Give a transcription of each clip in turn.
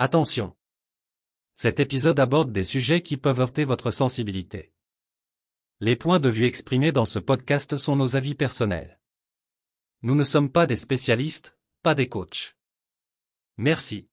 Attention! Cet épisode aborde des sujets qui peuvent heurter votre sensibilité. Les points de vue exprimés dans ce podcast sont nos avis personnels. Nous ne sommes pas des spécialistes, pas des coachs. Merci.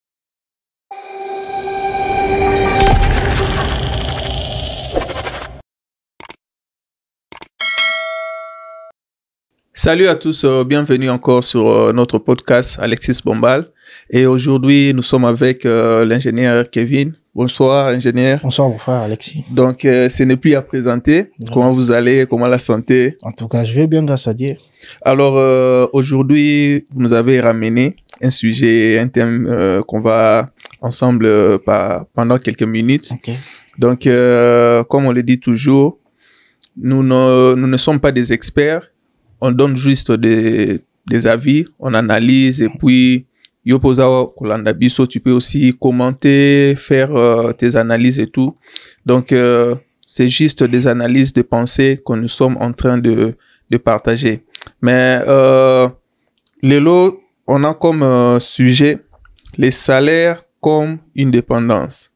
Salut à tous, bienvenue encore sur notre podcast Alexis Bombal. Et aujourd'hui, nous sommes avec l'ingénieur Kevin. Bonsoir, ingénieur. Bonsoir, mon frère Alexis. Donc, ce n'est plus à présenter. Oui. Comment vous allez? Comment la santé? En tout cas, je vais bien, grâce à Dieu. Alors, aujourd'hui, vous nous avez ramené un sujet, un thème qu'on va ensemble pendant quelques minutes. Okay. Donc, comme on le dit toujours, nous ne sommes pas des experts. On donne juste des avis, on analyse et puis tu peux aussi commenter, faire tes analyses et tout. Donc, c'est juste des analyses de pensée que nous sommes en train de partager. Mais Lélo, on a comme sujet les salaires comme une dépendance.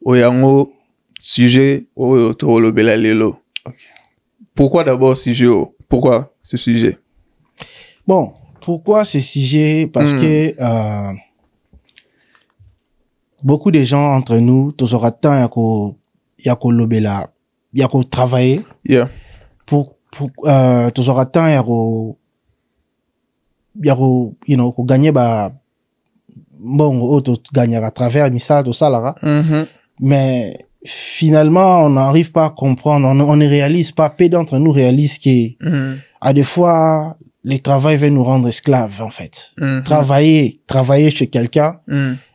Oyango, sujet Tolobela Lélo. Pourquoi d'abord sujet? Pourquoi ce sujet? Bon, pourquoi ce sujet? Parce que beaucoup de gens entre nous, tous aura temps y a travailler. Yeah. Pour tous aura temps ko gagner gagner à travers misal tout ça là. Mais finalement, on n'arrive pas à comprendre, on ne réalise pas, peu d'entre nous réalisent que, à des fois, le travail va nous rendre esclaves, en fait. Travailler chez quelqu'un,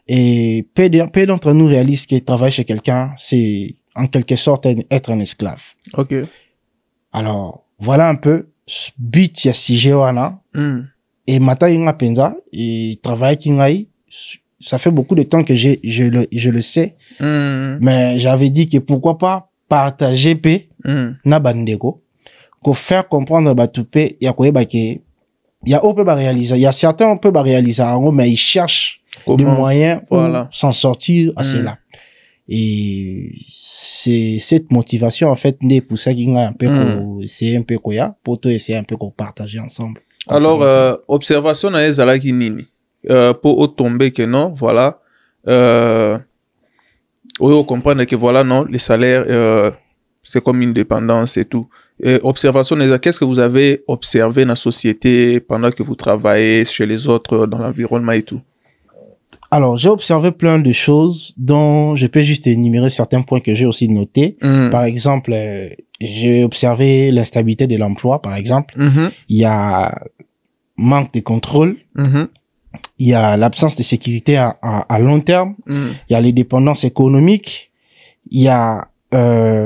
et peu d'entre nous réalisent que travailler chez quelqu'un, c'est, en quelque sorte, être un esclave. Ok. Alors, voilà un peu, but, ya sujet wana, et mata yinga penza, et travail kingai, ça fait beaucoup de temps que je le sais. Mais j'avais dit que pourquoi pas partager na bandeko, ko faire comprendre batupé, ya koyeba ke, ya on peut pas réaliser, il y a certains on peut pas réaliser, mais ils cherchent des moyens pour s'en sortir à cela. Et c'est cette motivation, en fait, n'est pour ça qu'il y a un peu c'est un peu quoi, pour tout essayer un peu qu'on partager ensemble. Alors, observation na ezalaki nini? Pour tomber que non, voilà, on comprendre que voilà, non, les salaires, c'est comme une dépendance et tout. Observation, qu'est-ce que vous avez observé dans la société pendant que vous travaillez chez les autres, dans l'environnement et tout? Alors, j'ai observé plein de choses dont je peux juste énumérer certains points que j'ai aussi notés. Par exemple, j'ai observé l'instabilité de l'emploi, par exemple. Il y a manque de contrôle. Il y a l'absence de sécurité à long terme. Il y a les dépendances économiques. Il y a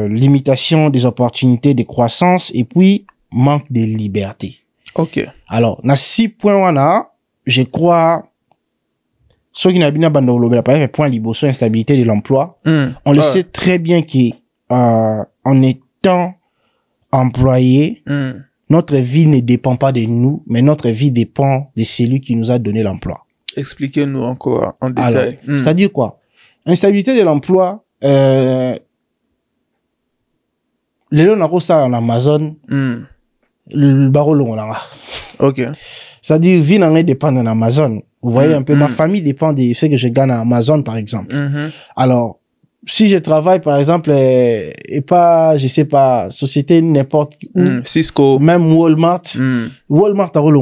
limitation des opportunités de croissance. Et puis, manque de liberté. Ok. Alors, dans 6 points, je crois, ceux qui n'habitent pas dans le point liboso, instabilité de l'emploi, on le sait très bien que en étant employé, notre vie ne dépend pas de nous, mais notre vie dépend de celui qui nous a donné l'emploi. Expliquez-nous encore en détail. Alors, c'est-à-dire quoi? Instabilité de l'emploi, les lots n'a ça en Amazon, le barreau on a. Ok. C'est-à-dire, vie n'en dépend d'Amazon. Vous voyez un peu, ma famille dépend de ce que je gagne à Amazon, par exemple. Alors, si je travaille, par exemple, et pas, je sais pas, société n'importe où, Cisco, même Walmart, Walmart a roulé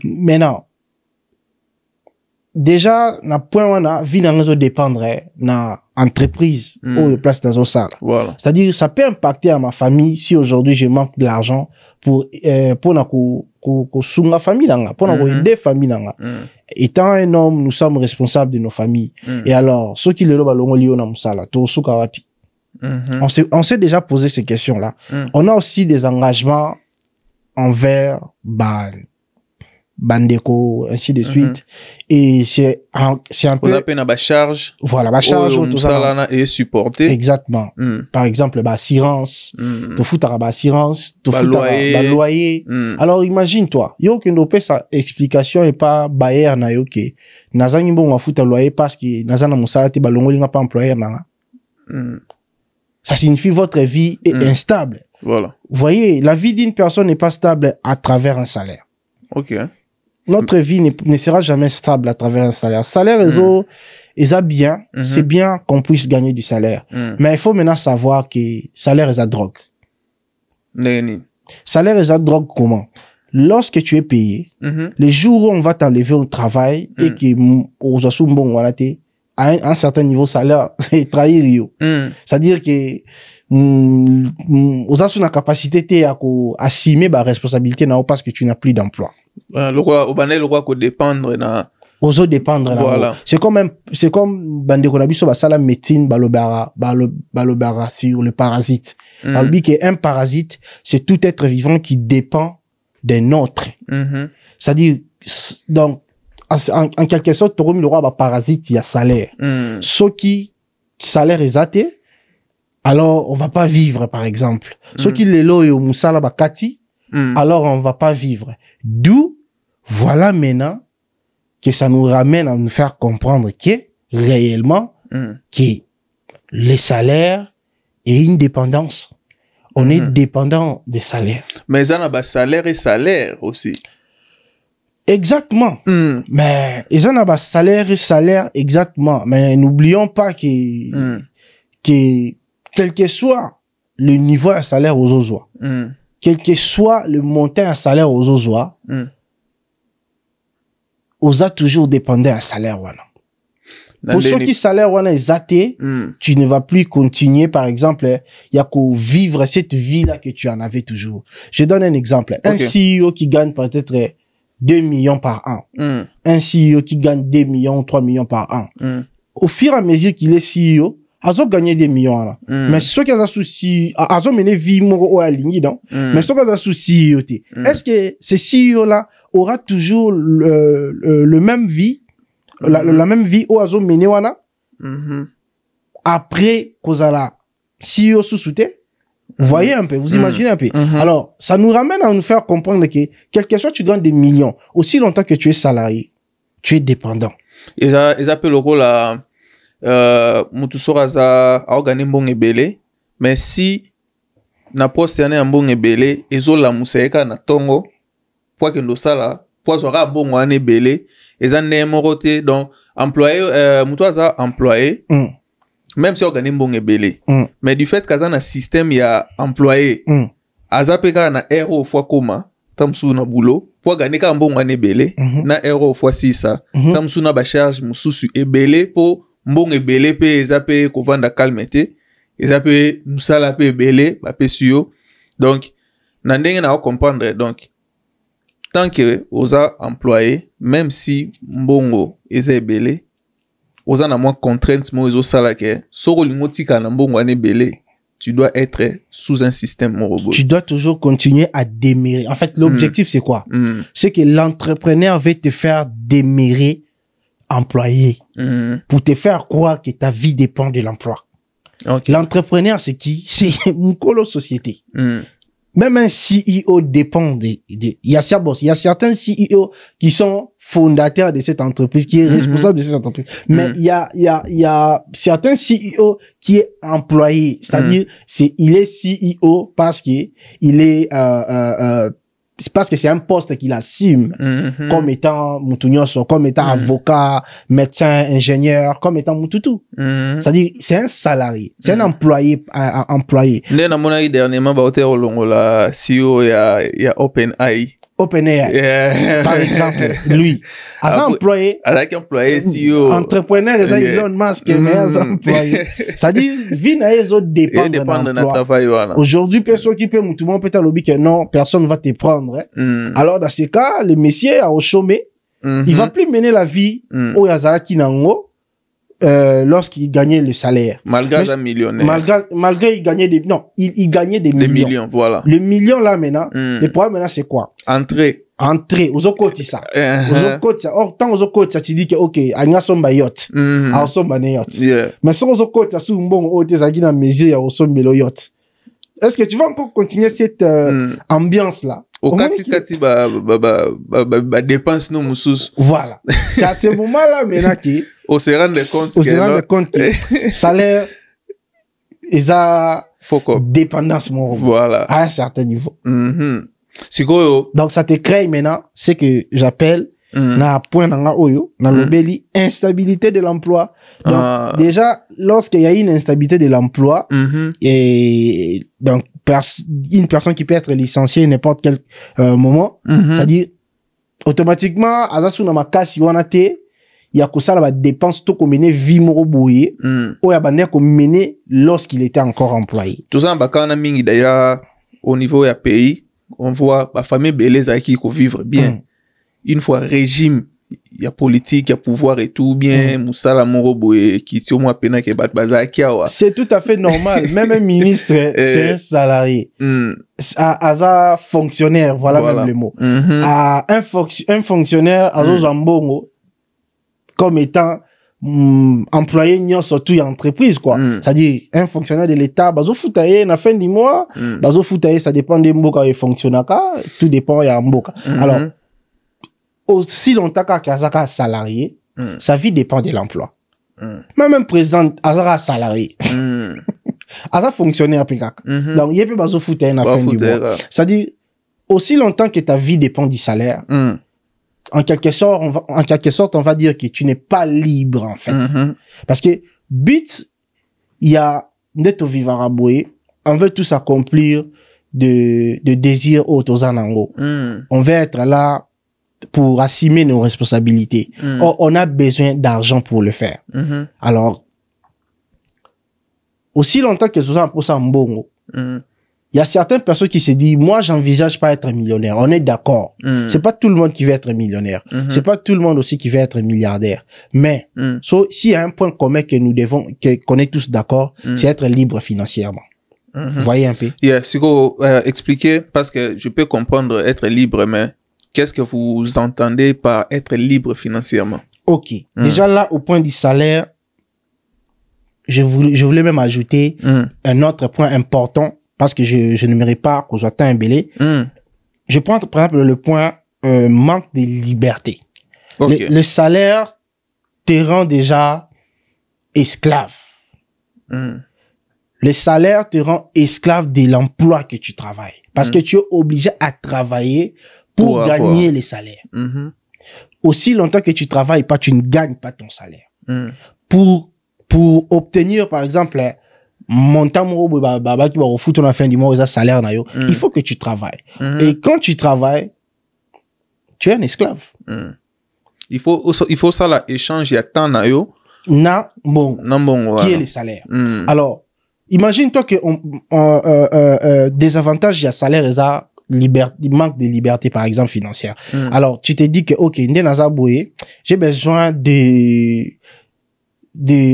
maintenant, déjà, na point wana, vie n'en dépendre, na entreprise, ou place dans un salle. Voilà. C'est-à-dire, ça peut impacter à ma famille si aujourd'hui je manque de l'argent pour na ko sunga famille nanga, pour na ko aider famille nanga. Étant un homme, nous sommes responsables de nos familles. Et alors, ceux qui le loba longo liyo na musala, to suka wapi. On s'est déjà posé ces questions-là. On a aussi des engagements envers bandeko, ainsi de suite. Et c'est un peu... Vous appelez la charge. Voilà, la charge. Tout ça, et supporter. Exactement. Par exemple, assurance. Tu fous ta assurance. Tu fous ta loyer. Alors, imagine-toi. Yo, que nous paie sa explication et pas bailler na yo ke. Nazangi bon, on fout ta loyer parce que nazana moussala te balongo n'a pas employé na. Ça signifie votre vie est instable. Voilà. Vous voyez, la vie d'une personne n'est pas stable à travers un salaire. Ok. Notre vie ne sera jamais stable à travers un salaire. Salaire, est bien. C'est bien qu'on puisse gagner du salaire. Mais il faut maintenant savoir que salaire est à drogue. Salaire est à drogue comment? Lorsque tu es payé, les jours où on va t'enlever au travail et que aux assumbons, voilà, à un certain niveau salaire, c'est trahir. C'est-à-dire que aux assumbons la capacité à assumer la responsabilité parce que tu n'as plus d'emploi. Le roi qu'on dépendre na aux autres dépendre là. Voilà. C'est comme bande konabiso ba sala médecine balobara sur le parasite. Albi que un parasite, c'est tout être vivant qui dépend d'un autre. C'est-à-dire donc en quelque sorte le roi ba parasite il y a salaire. Ce qui salaire est athée, alors on va pas vivre par exemple. Ce qui les lo yo musala ba kati, alors on va pas vivre. D'où, voilà maintenant que ça nous ramène à nous faire comprendre que, réellement, que les salaires et une dépendance. On est dépendant des salaires. Mais ça n'a salaire et salaire aussi. Exactement. Mais, ils en ont salaire et salaire, exactement. Mais n'oublions pas que, quel que soit le niveau à salaire aux Ozois, quel que soit le montant à salaire aux Ozois, on a toujours dépendé à salaire. Voilà. Pour ceux qui salaire wana est athée, tu ne vas plus continuer, par exemple, il y a qu'à vivre cette vie-là que tu en avais toujours. Je donne un exemple. Un CEO qui gagne peut-être 2 millions par an. Un CEO qui gagne 2 millions ou 3 millions par an. Au fur et à mesure qu'il est CEO, ils ont gagné des millions là. Mais ceux qui ont un souci, ils ont mené vie au aligné, non? Mais ceux qui ont un souci, est-ce que ce CEO là aura toujours le même vie, la même vie au ils ont mené wana? Après qu'on a la CEO sous-souté? Vous voyez un peu, vous imaginez un peu. Alors, ça nous ramène à nous faire comprendre que, quel que soit tu gagnes des millions, aussi longtemps que tu es salarié, tu es dépendant. Ils appellent le rôle à mutusora za aogane mbonge belé, mais si na poste ane mbonge belé ezola museka na tongo pour que ndosala pour zora bongo ane belé ezane morote donc employé mutuaza employé même si aogane mbonge belé mais du fait kaza na système ya employé azapeka na euro fois koma tamsu na boulot pour gagner ka mbongo ane belé na euro fois 6 tamsu na ba charge mususu ebelé pour mbongo ebele pe ezape kovanda calmete ezape musala pe ebele ba pe suyo donc na ndenge na comprendre donc tant que oza employé même si mbongo eza ebele oza na moins contrainte mo ezo sala ke soko lingo tika na mbongo ane ebele tu dois être sous un système robot. Tu dois toujours continuer à démérer. En fait, l'objectif c'est quoi? C'est que l'entrepreneur veut te faire démérer employé pour te faire croire que ta vie dépend de l'emploi. L'entrepreneur, c'est qui? C'est une colo société. Même un CEO dépend il y a certains CEO qui sont fondateurs de cette entreprise, qui est responsable de cette entreprise. Mais il y a certains CEO qui est employé. C'est-à-dire, il est CEO parce que il est, c'est parce que c'est un poste qu'il assume comme étant Moutounioso, comme étant avocat, médecin, ingénieur, comme étant Moutoutou. C'est-à-dire, c'est un salarié, c'est un employé. Né na mona dernièrement ba hôtel longola CEO ya OpenAI. OpenAI, par exemple, lui, as employé, avec employé CEO, entrepreneur, Elon Musk, meilleurs employés. C'est-à-dire, vie n'a les autres dépendre de travail. Aujourd'hui, personne qui peut tout le monde peut lobby que non, personne va te prendre. Alors, dans ces cas, le monsieur a au chômé, il va plus mener la vie au Yazara Kinango, lorsqu'il gagnait le salaire. Malgré un millionnaire. Malgré il gagnait il gagnait des millions. Voilà. Le million là maintenant, le problème maintenant c'est quoi? Entrer entrer aux côtés ça aux côtés ça or tant aux côtés tu dis que OK anya somba yacht a somba ne yacht mais sur aux côtés ça sous bon au tes agina mesure au somba le yacht. Est-ce que tu vas encore continuer cette ambiance là au kati dépense non musus. Voilà, c'est à ce moment là maintenant qui on se rend compte que salaire dépendance mon voilà à un certain niveau. Donc ça te crée maintenant ce que j'appelle na point na oyo na lobeli instabilité de l'emploi. Donc déjà lorsqu'il y a une instabilité de l'emploi et donc une personne qui peut être licenciée n'importe quel moment, c'est-à-dire automatiquement azasu na makasi wana te ya kusala ba dépense to komene vie moko boye o ya bande ko mener lorsqu'il était encore employé. Tout ça bakana mingi d'ailleurs au niveau ya pays on voit la famille beleza qui vivre bien une fois régime il y a politique il y a pouvoir et tout bien musala moko boye qui ti au moins pena ke bat bazaki awa. C'est tout à fait normal. Même un ministre c'est un salarié. Aza fonctionnaire voilà même le mot. Un fonctionnaire azo zambongo comme étant employé surtout une entreprise quoi. C'est-à-dire un fonctionnaire de l'état bazo foutaye na fin du mois bazo foutaye ça dépend des mboka et fonctionnaka tout dépend ya mboka. Alors aussi longtemps qu'Azaka salarié sa vie dépend de l'emploi. Même président Azaka salarié Azaka fonctionnaire pikaka. Donc il peut bazo foutaye na fin du mois. C'est-à-dire aussi longtemps que ta vie dépend du salaire. En quelque sorte, on va dire que tu n'es pas libre, en fait. Parce que, but, il y a, neto vivaraboé, on veut tous accomplir de désirs autosanango. On veut être là pour assumer nos responsabilités. Or, on a besoin d'argent pour le faire. Alors, aussi longtemps que ce soit pour ça mbongo, il y a certaines personnes qui se disent, moi, j'envisage pas être millionnaire. On est d'accord. C'est pas tout le monde qui veut être millionnaire. C'est pas tout le monde aussi qui veut être milliardaire. Mais, s'il y a un point commun que nous devons, qu'on est tous d'accord, c'est être libre financièrement. Vous voyez un peu? Siko, expliquez, parce que je peux comprendre être libre, mais qu'est-ce que vous entendez par être libre financièrement? Ok. Déjà là, au point du salaire, je voulais même ajouter un autre point important, parce que je ne mérite pas qu'on soit un belé. Je prends par exemple le point manque de liberté. Le salaire te rend déjà esclave. Le salaire te rend esclave de l'emploi que tu travailles. Parce que tu es obligé à travailler pour gagner les salaires. Aussi longtemps que tu travailles pas, tu ne gagnes pas ton salaire. Pour obtenir, par exemple, montant qui va au foot à la fin du mois aux salaire na yo, il faut que tu travailles. Et quand tu travailles, tu es un esclave. Il faut ça là échange ya temps na yo qui est le salaire. Alors imagine-toi que des avantages ya salaire et ça manque de liberté par exemple financière. Alors tu te dis que OK, j'ai besoin de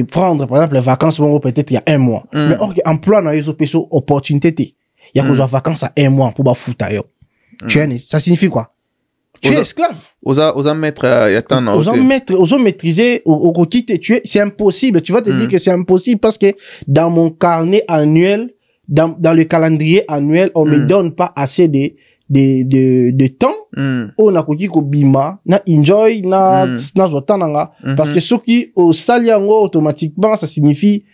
prendre par exemple les vacances peut-être il y a un mois mais or emploi na yo peso opportunité il y a besoin vacances à un mois pour ba fouta yo ça signifie quoi? Tu es esclave. Osa mettre ya temps na osa maîtriser au quitter c'est impossible. Tu vas te dire que c'est impossible parce que dans mon carnet annuel dans le calendrier annuel on me donne pas assez de temps on a koki ko bima na enjoy na zotananga parce que ce qui au saliango automatiquement ça signifie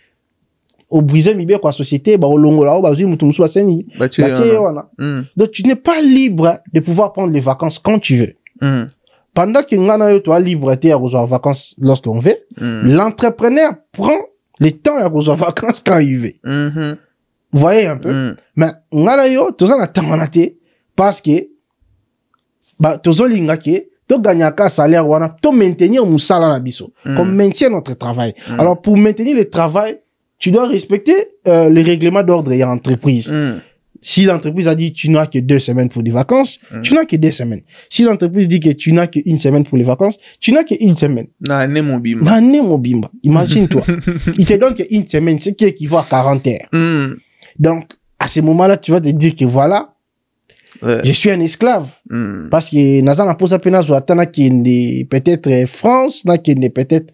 au briser mibe quoi société ba olongola ba zui mutu musu baseni wana. Donc tu n'es pas libre de pouvoir prendre les vacances quand tu veux. Pendant que ngana yo toi liberté à rejoindre vacances lorsqu'on veut, l'entrepreneur prend le temps à rejoindre vacances quand il veut. Vous voyez un peu? Mais ngana yo tout ça na tamanate parce que tozo linga ke to gagnaka salaire wana to maintenir musala na biso comme maintient notre travail. Alors pour maintenir le travail tu dois respecter les règlements d'ordre et entreprise. Si l'entreprise a dit tu n'as que 2 semaines pour des vacances, tu n'as que 2 semaines. Si l'entreprise dit que tu n'as que 1 semaine pour les vacances, tu n'as que 1 semaine. Nane mon bimba. Imagine-toi. Il te donne que 1 semaine, ce qui équivaut à 40 heures. Donc, à ce moment-là, tu vas te dire que voilà, je suis un esclave. Parce que naza na posa pena zo atana qui est peut-être France, na qui est peut-être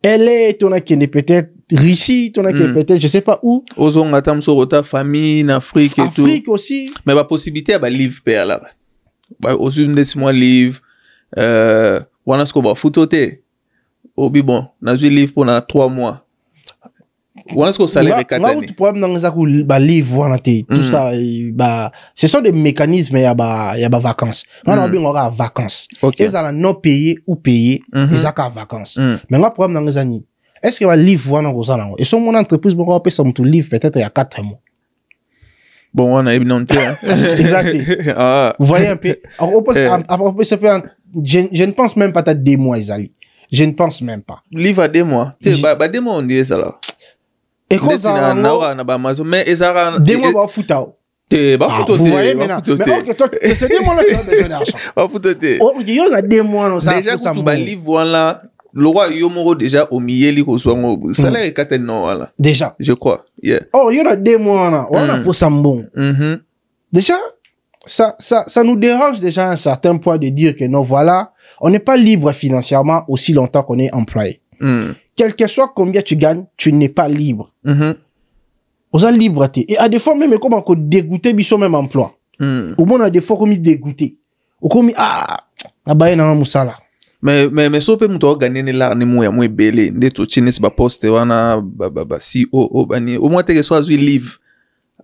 LA, ton qui est peut-être Russie, ton qui est peut-être je sais pas où. Ozon atam so rota famille en Afrique et tout. Afrique aussi. Mais la possibilité ba livre père là. Ba osune des mois livre wana sko ba futote. Obi bon, na zo livre pendant 3 mois. Wana sko salaire 4 années. Là problème dans za ko ba livre wana te tout ça ba ce sont des mécanismes ya ba vacances. Wana obi ngora vacances. Ils allent non payer ou payer ils a ka vacances. Mais nga problème dans za ni. Est-ce que va livre wana ko ça et son mon entreprise bon on peut ça mon livre peut-être il y a 4 mois. Bon, on a évidemment. Exactement. Ah. Vous voyez un peu. Je ne pense même pas à 2 mois, Isali. Je ne pense même pas. Livre à 2 mois. C'est pas 2 mois, on dirait ça là. Et quand ça mais Ezara 2 mois, va foutre. Vous voyez maintenant. Mais ok, toi, c'est 2 mois là, tu as besoin d'argent. Va foutre. Oh, il y a 2 mois, non, ça. Déjà, quand tu vas livre là, le roi Yomoro déjà au milieu, il reçoit mon salaire est 4 ans là. Déjà. Je crois. Yeah. Oh, il y a 2 mois là. On a pour ça bon. Déjà, ça nous dérange déjà à un certain point de dire que non, voilà, on n'est pas libre financièrement aussi longtemps qu'on est employé. Quel que soit combien tu gagnes, tu n'es pas libre. On a liberté. Et à des fois même, comme on dégoûté, biso même emploi. Au moins, on a des fois comme dégoûté. Ou comme, la baye na moussala. Mais so pe muto gagner la ni moya mo belé nde to chinis ba poste wana ba CEO bani au moins te que soit livre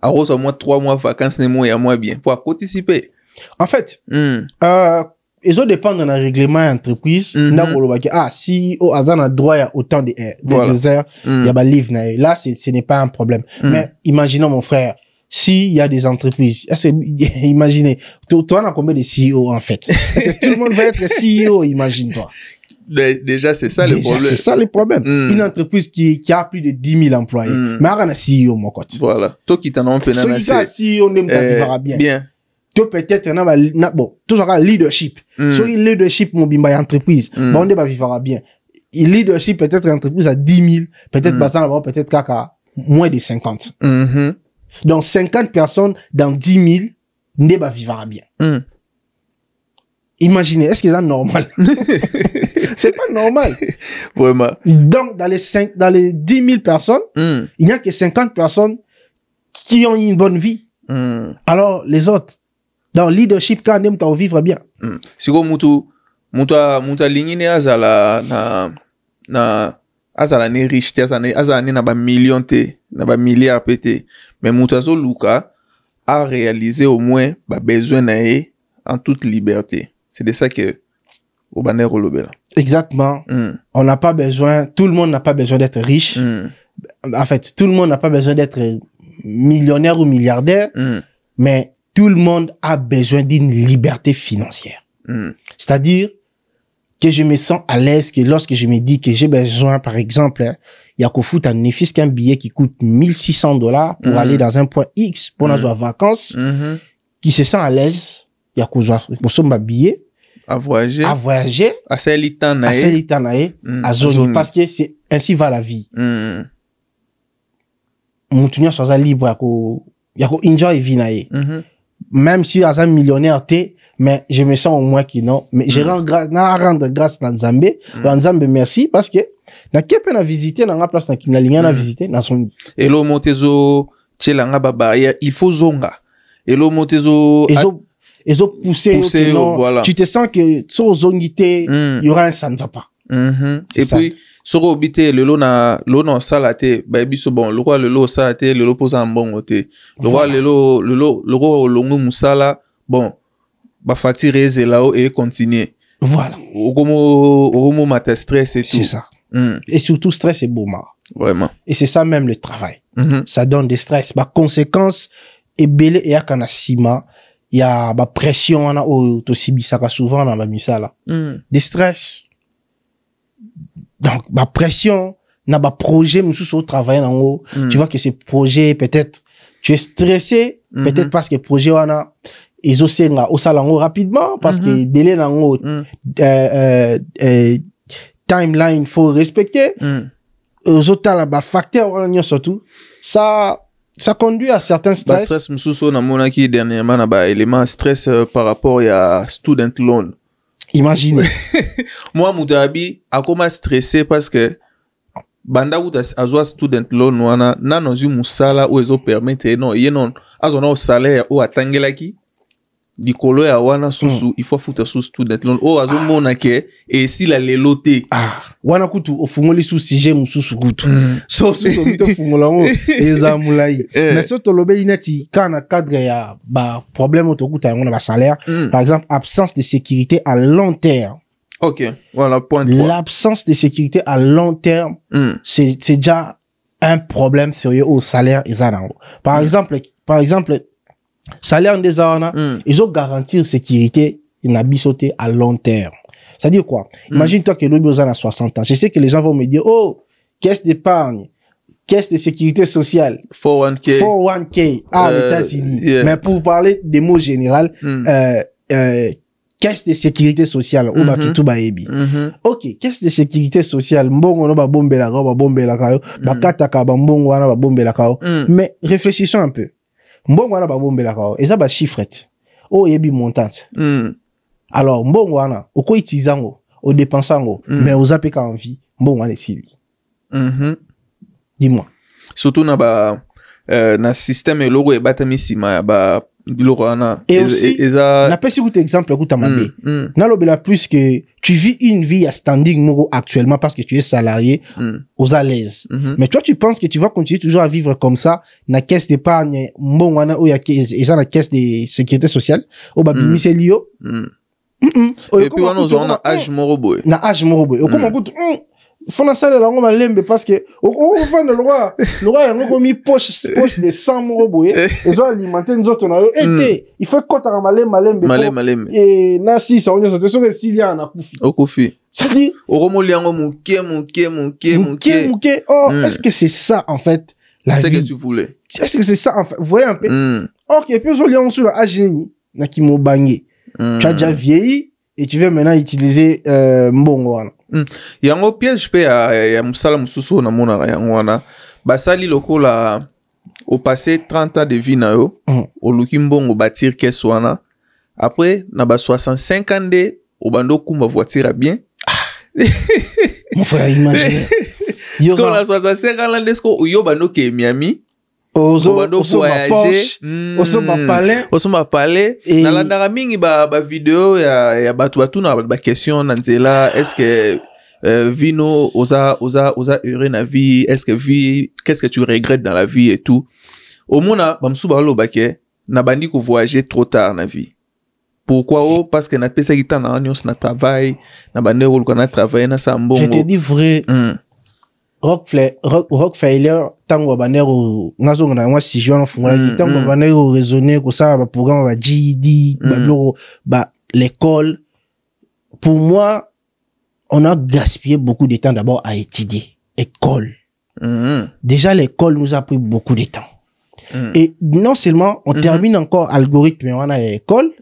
à au moins 3 mois vacances ni moya moi bien pour participer. En fait, ils ont dépendent dans le règlement entreprise na koloba ki CEO azana droit à autant de heures il y a ba livre là ce n'est pas un problème. Mais imaginons mon frère, s'il y a des entreprises, imaginez, toi, on a combien de CEO, en fait? Est-ce que tout le monde va être CEO, imagine-toi? Déjà, c'est ça le problème. C'est ça le problème. Une entreprise qui a plus de 10 000 employés. Mais on a CEO, mon côté. Voilà. Toi qui t'en as fait un CEO, n'aime pas vivre bien. Bien. Toi, peut-être, bon, tout ça, leadership. So, leadership, mon bimba, entreprise. Mais on ne va vivre bien. Leadership, peut-être, entreprise à 10 000. Peut-être, peut-être, caca, moins de 50. Donc, 50 personnes dans 10 000, ne va vivre bien. Imaginez, est-ce que c'est normal? C'est pas normal. Vraiment. Donc, dans les 10 000 personnes, il n'y a que 50 personnes qui ont une bonne vie. Alors, les autres, dans le leadership, quand même, t'as vivre bien. Si vous, muta ligne azala azala ne richesse azala ne na ba million te na ba milliard pété mais mutazo luka a réalisé au moins ba besoin naé en toute liberté. C'est de ça que au banner rolobela. Exactement. On n'a pas besoin, tout le monde n'a pas besoin d'être riche. En fait, tout le monde n'a pas besoin d'être millionnaire ou milliardaire, mais tout le monde a besoin d'une liberté financière. C'est-à-dire que je me sens à l'aise, que lorsque je me dis que j'ai besoin, par exemple, il y a qu'au foot un néfice qu'un billet qui coûte $1,600 pour aller dans un point X pour nos vacances, qui se sent à l'aise, il y a qu'au ma billet, à voyager, à Selitanae, à zone, parce que c'est ainsi va la vie. Mon tenir sur un libre, il y a qu'au enjoy vie même si à un millionnaire t'es, mais je me sens au moins qui non, mais je rends grâce dans Nzambe, Nzambe merci parce que na kepe na visiter na place na kingalinga na visiter na son. Et lo motezo tchelanga baba il faut zonga. Et lo motezo ils ont poussé voilà. Tu te sens que sur zongité il y aura un ça ne va pas. Et ça. Puis sur obité le lo salate ba biso bon le roi le lo salate le lo posa bon côté le roi le roi longo musala bon ba fatire là et continuer voilà au mata stress et tout c'est ça et surtout stress et bouma vraiment et c'est ça même le travail ça donne des stress ba conséquences et belé et akana sima il y a ba pression on a au sibisaka souvent dans ba misala des stress. Donc, ma pression, na ba projet, monsieur, au travail, tu vois que ces projets, peut-être, tu es stressé, peut-être parce que projet, on a, ils osent au salon rapidement, parce que délai, timeline, faut respecter. Aux autres, là, bah, facteur, surtout. Ça, ça conduit à certains stress. Stress mususo na mona ki dernièrement na ba élément stress par rapport à student loan. Imaginez. Moi mutabi akoma stressé parce que banda uta azwa student loan wana nano zi musala ou ezo permettre non yenon azona o salaire o atangelaki dikolo ya wana susu il faut futa sous student loan o azo mona ke et si la lelote wana kutu ofungoli sous sujet mususu kutu so to bito fungola ngo eza mulai mais so to lobeli neti kana cadre ya ba problème to kuta ngo na ba salaire par exemple absence de sécurité à long terme. OK, voilà point 3. L'absence de sécurité à long terme c'est déjà un problème sérieux au salaire ezango. Par exemple salaire des arna, ils ont garantir sécurité et n'abisoté à long terme. C'est-à-dire quoi? Imagine-toi que l'objet a 60 ans. Je sais que les gens vont me dire, oh, caisse d'épargne, caisse de sécurité sociale, 401k, aux États-Unis. Yeah. Mais pour parler des mots généraux, caisse de sécurité sociale, ou batutu baebi. Ok, caisse de sécurité sociale, mbongo no ba bombela kao, bakata ka mbongo wana ba bombela kao. Mais réfléchissons un peu. Mbongo wana ba bombela kao, eza ba chiffrette. O yebi montante. Alors mbongo wana, oko itizango, o dépensango, mais oza peka en vie, mbongo wana esili. Dis-moi. Surtout na système et logo e batami sima ba et aussi, n'a pas si vous exemple, écoute, n'a l'obéla plus que tu vis une vie à standing mogo actuellement parce que tu es salarié aux à l'aise. Mais toi, tu penses que tu vas continuer toujours à vivre comme ça, na caisse d'épargne, bon, wana, ou ya la caisse de sécurité sociale, ou ba bimise lio. Et puis, on a âge morobo. Na âge morobo. Et comme écoute, fona sala la ngoma lembe parce que on va le roi yango mi poche de 100 morobo et zo alimenter nzoto na yo été il faut kota ka malembe et na si ça on est sur Silia na kufi okufi ça dit oromoli yango muke oh est-ce que c'est ça en fait la vie c'est que tu voulais est-ce que c'est ça en fait vous voyez un peu OK et puis zo lion sur la ageni na kimo bangé tu as déjà vieilli et tu veux maintenant utiliser mbongo wana yango piège pe ya musala mususu na mona yango wana basali lokola au passé 30 ans de vie na yo au luki mbongo bâtir caisse wana après na ba 65 ans de au bando kumba voiture bien mon frère imagine yo na 65 ans est-ce que yo bando ke Miami oso ma palais na landara mingi ba vidéo ya batu na ba question na nzela est-ce que vino osa heureux na vie est-ce que vie qu'est-ce que tu regrettes dans la vie et tout au mona bamsu ba lo baké na bandi ko voyager trop tard na vie pourquoi parce que na pesa kita na nyos na travail na bandero ko na travail na sambongo je te dis vrai Rockefeller tango banero ngazo na moi si jeune fungula tango banero raisonner ko ça ba programme ba GED ba l'école pour moi on a gaspillé beaucoup de temps d'abord à étudier école déjà l'école nous a pris beaucoup de temps et non seulement on termine encore algorithme mais on a école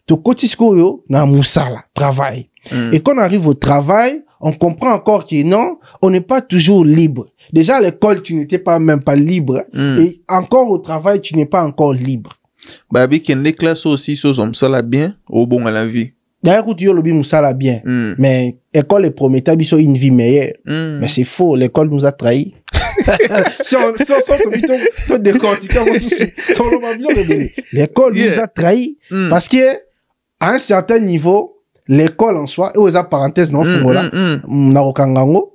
to kotisko yo na musala travail et quand on arrive au travail on comprend encore que non, on n'est pas toujours libre. Déjà, à l'école, tu n'étais même pas libre. Et encore au travail, tu n'es pas encore libre. Babi, qu'il y a des classes aussi, choses comme ça, là, bien, au bon à la vie. D'ailleurs, tu as le ça là bien. Mais l'école est prometteur, ils ont une vie meilleure. Mais c'est faux, l'école nous a trahis. L'école nous a trahis. Parce que, à un certain niveau, l'école en soi, et aux parenthèses, non,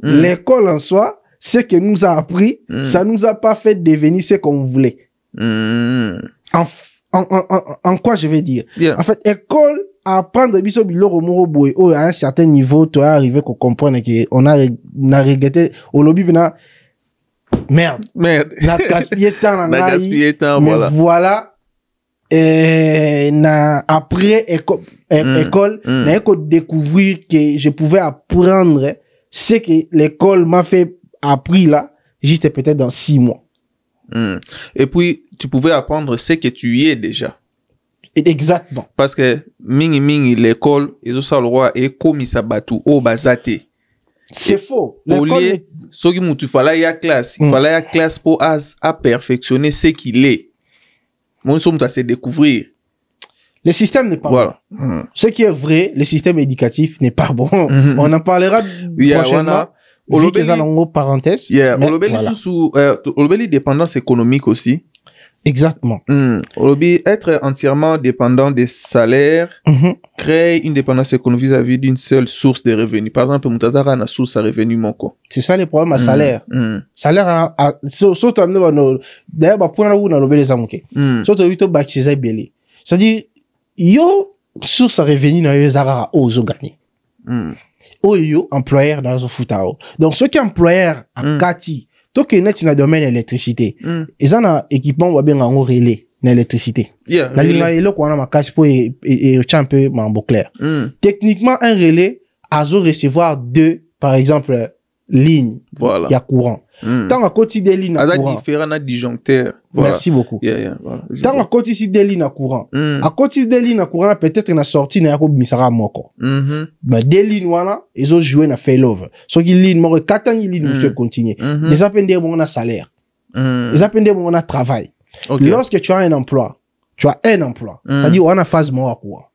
l'école en soi, ce que nous a appris, ça nous a pas fait devenir ce qu'on voulait. En quoi je vais dire? En fait, école, apprendre biso biloko moko boy, à un certain niveau, tu as arrivé qu'on comprenne que on a regretté, au lobby, merde. Na gaspillé temps, voilà. Voilà. Après école, n'a que découvrir que je pouvais apprendre ce que l'école m'a fait appris là, juste peut-être dans 6 mois. Et puis, tu pouvais apprendre ce que tu y es déjà. Exactement. Parce que, mingi, l'école, ils ont ça le roi, et comme ils s'abattent, au bazate. C'est faux. Au lieu, ce qui il fallait y a classe. Il fallait y a classe pour à perfectionner ce qu'il est. Moi, nous sommes à se découvrir. Le système n'est pas bon. Ce qui est vrai, le système éducatif n'est pas bon. On en parlera prochainement. Parenthèse. Olobeli dépendance économique aussi. Exactement. Être entièrement dépendant des salaires crée une dépendance économique vis-à-vis d'une seule source de revenus. Par exemple, Moutazara a une source à revenus moko. C'est ça le problème à salaire. Salaire, surtout d'ailleurs, pour nous, on a l'obé les amouké. Surtout, il faut c'est belé. C'est-à-dire, yo, source à revenus, na yo zara ozo gagné. Yo, employeur dans un foutao. Donc, ceux qui employeur à Kati, donc, il y a un domaine d'électricité. Ils ont un équipement ou bien un relais d'électricité. La ligne là, on a ma casse pour et un peu mambo clair. Techniquement, un relais a recevoir deux, par exemple, lignes. Voilà. Il y a courant. Tant à côté des lignes à courant. Différents disjoncteurs. Voilà. Merci beaucoup. Voilà. Tant à côté des lignes à courant. À côté des lignes à courant, peut-être une sortie n'a pas misara moko. Mais des lignes voilà, ils ont joué na failover. So qui ligne mo katang ligne nous fait continuer. Des appendés mon a salaire. Des appendés mon a travail. Lorsque tu as un emploi, ça dit on a phase mo à quoi.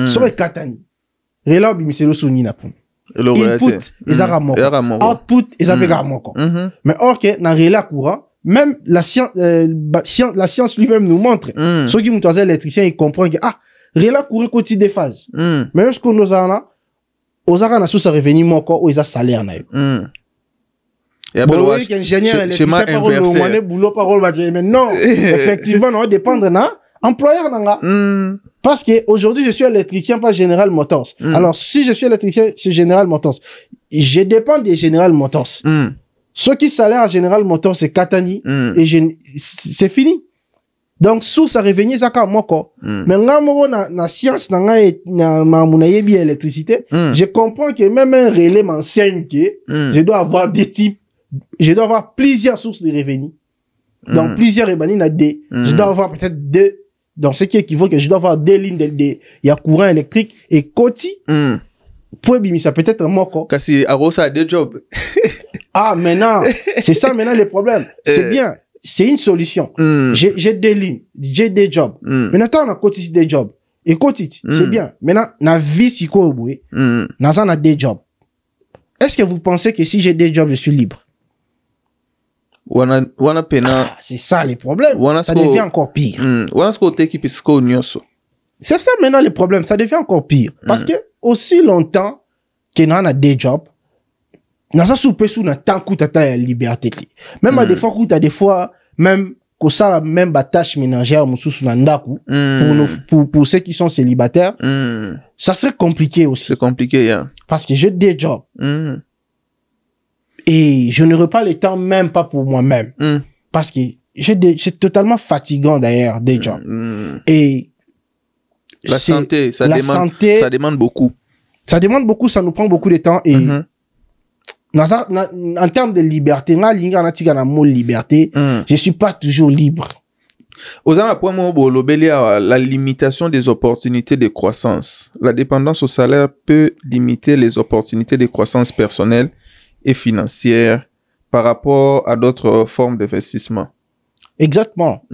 So katang. Relab miselo soni na pon. Input, ils ont output, ils ont mais or que dans relais courant, même la science lui-même nous montre. Ceux qui nous électricien, ils comprennent que relais courant côté des phases. Mais est-ce qu'on nous a aux arana sous sa revenu moko ou ils a salaire na yo. Bon, oui, qu'ingénieur électricien parole le boulot parole mais non, effectivement, on va dépendre na employeur nanga. Parce que aujourd'hui je suis électricien pas General Motors. Alors si je suis électricien chez General Motors, je dépends des General Motors. Ceux qui salaire à General Motors c'est Katani et c'est fini. Donc sous ça revenu ça comme moko. Mais ngamo na science na munaye bien électricité, je comprends que même un relais m'enseigne que je dois avoir des types, je dois avoir plusieurs sources de revenus. Donc plusieurs revenus na des, je dois avoir peut-être deux. Donc, ce qui équivaut que je dois avoir des lignes il y a courant électrique et côté, pour ça peut être un moko. Kasi Arosa a deux jobs. Maintenant, c'est ça maintenant le problème. C'est bien. C'est une solution. J'ai des lignes, j'ai des jobs. Maintenant, on a côté des jobs. Et côté, c'est bien. Maintenant, na vie si quoi, on a des jobs. Est-ce que vous pensez que si j'ai des jobs, je suis libre? C'est ça les problèmes. Ça devient encore pire. C'est ça maintenant le problème. Ça devient encore pire. Parce que aussi longtemps qu'on a des jobs, on a soupe sous un temps que la liberté. Même à des fois, des fois, même que ça la même tâche ménagère pour ceux qui sont célibataires, ça serait compliqué aussi. C'est compliqué, yeah. Parce que j'ai des jobs. Et je n'aurai pas le temps même pas pour moi-même. Parce que c'est totalement fatigant d'ailleurs, des jobs. Et la santé, ça demande beaucoup. Ça demande beaucoup, ça nous prend beaucoup de temps. Et en termes de liberté, je suis pas toujours libre. La limitation des opportunités de croissance. La dépendance au salaire peut limiter les opportunités de croissance personnelle et financière par rapport à d'autres formes d'investissement. Exactement.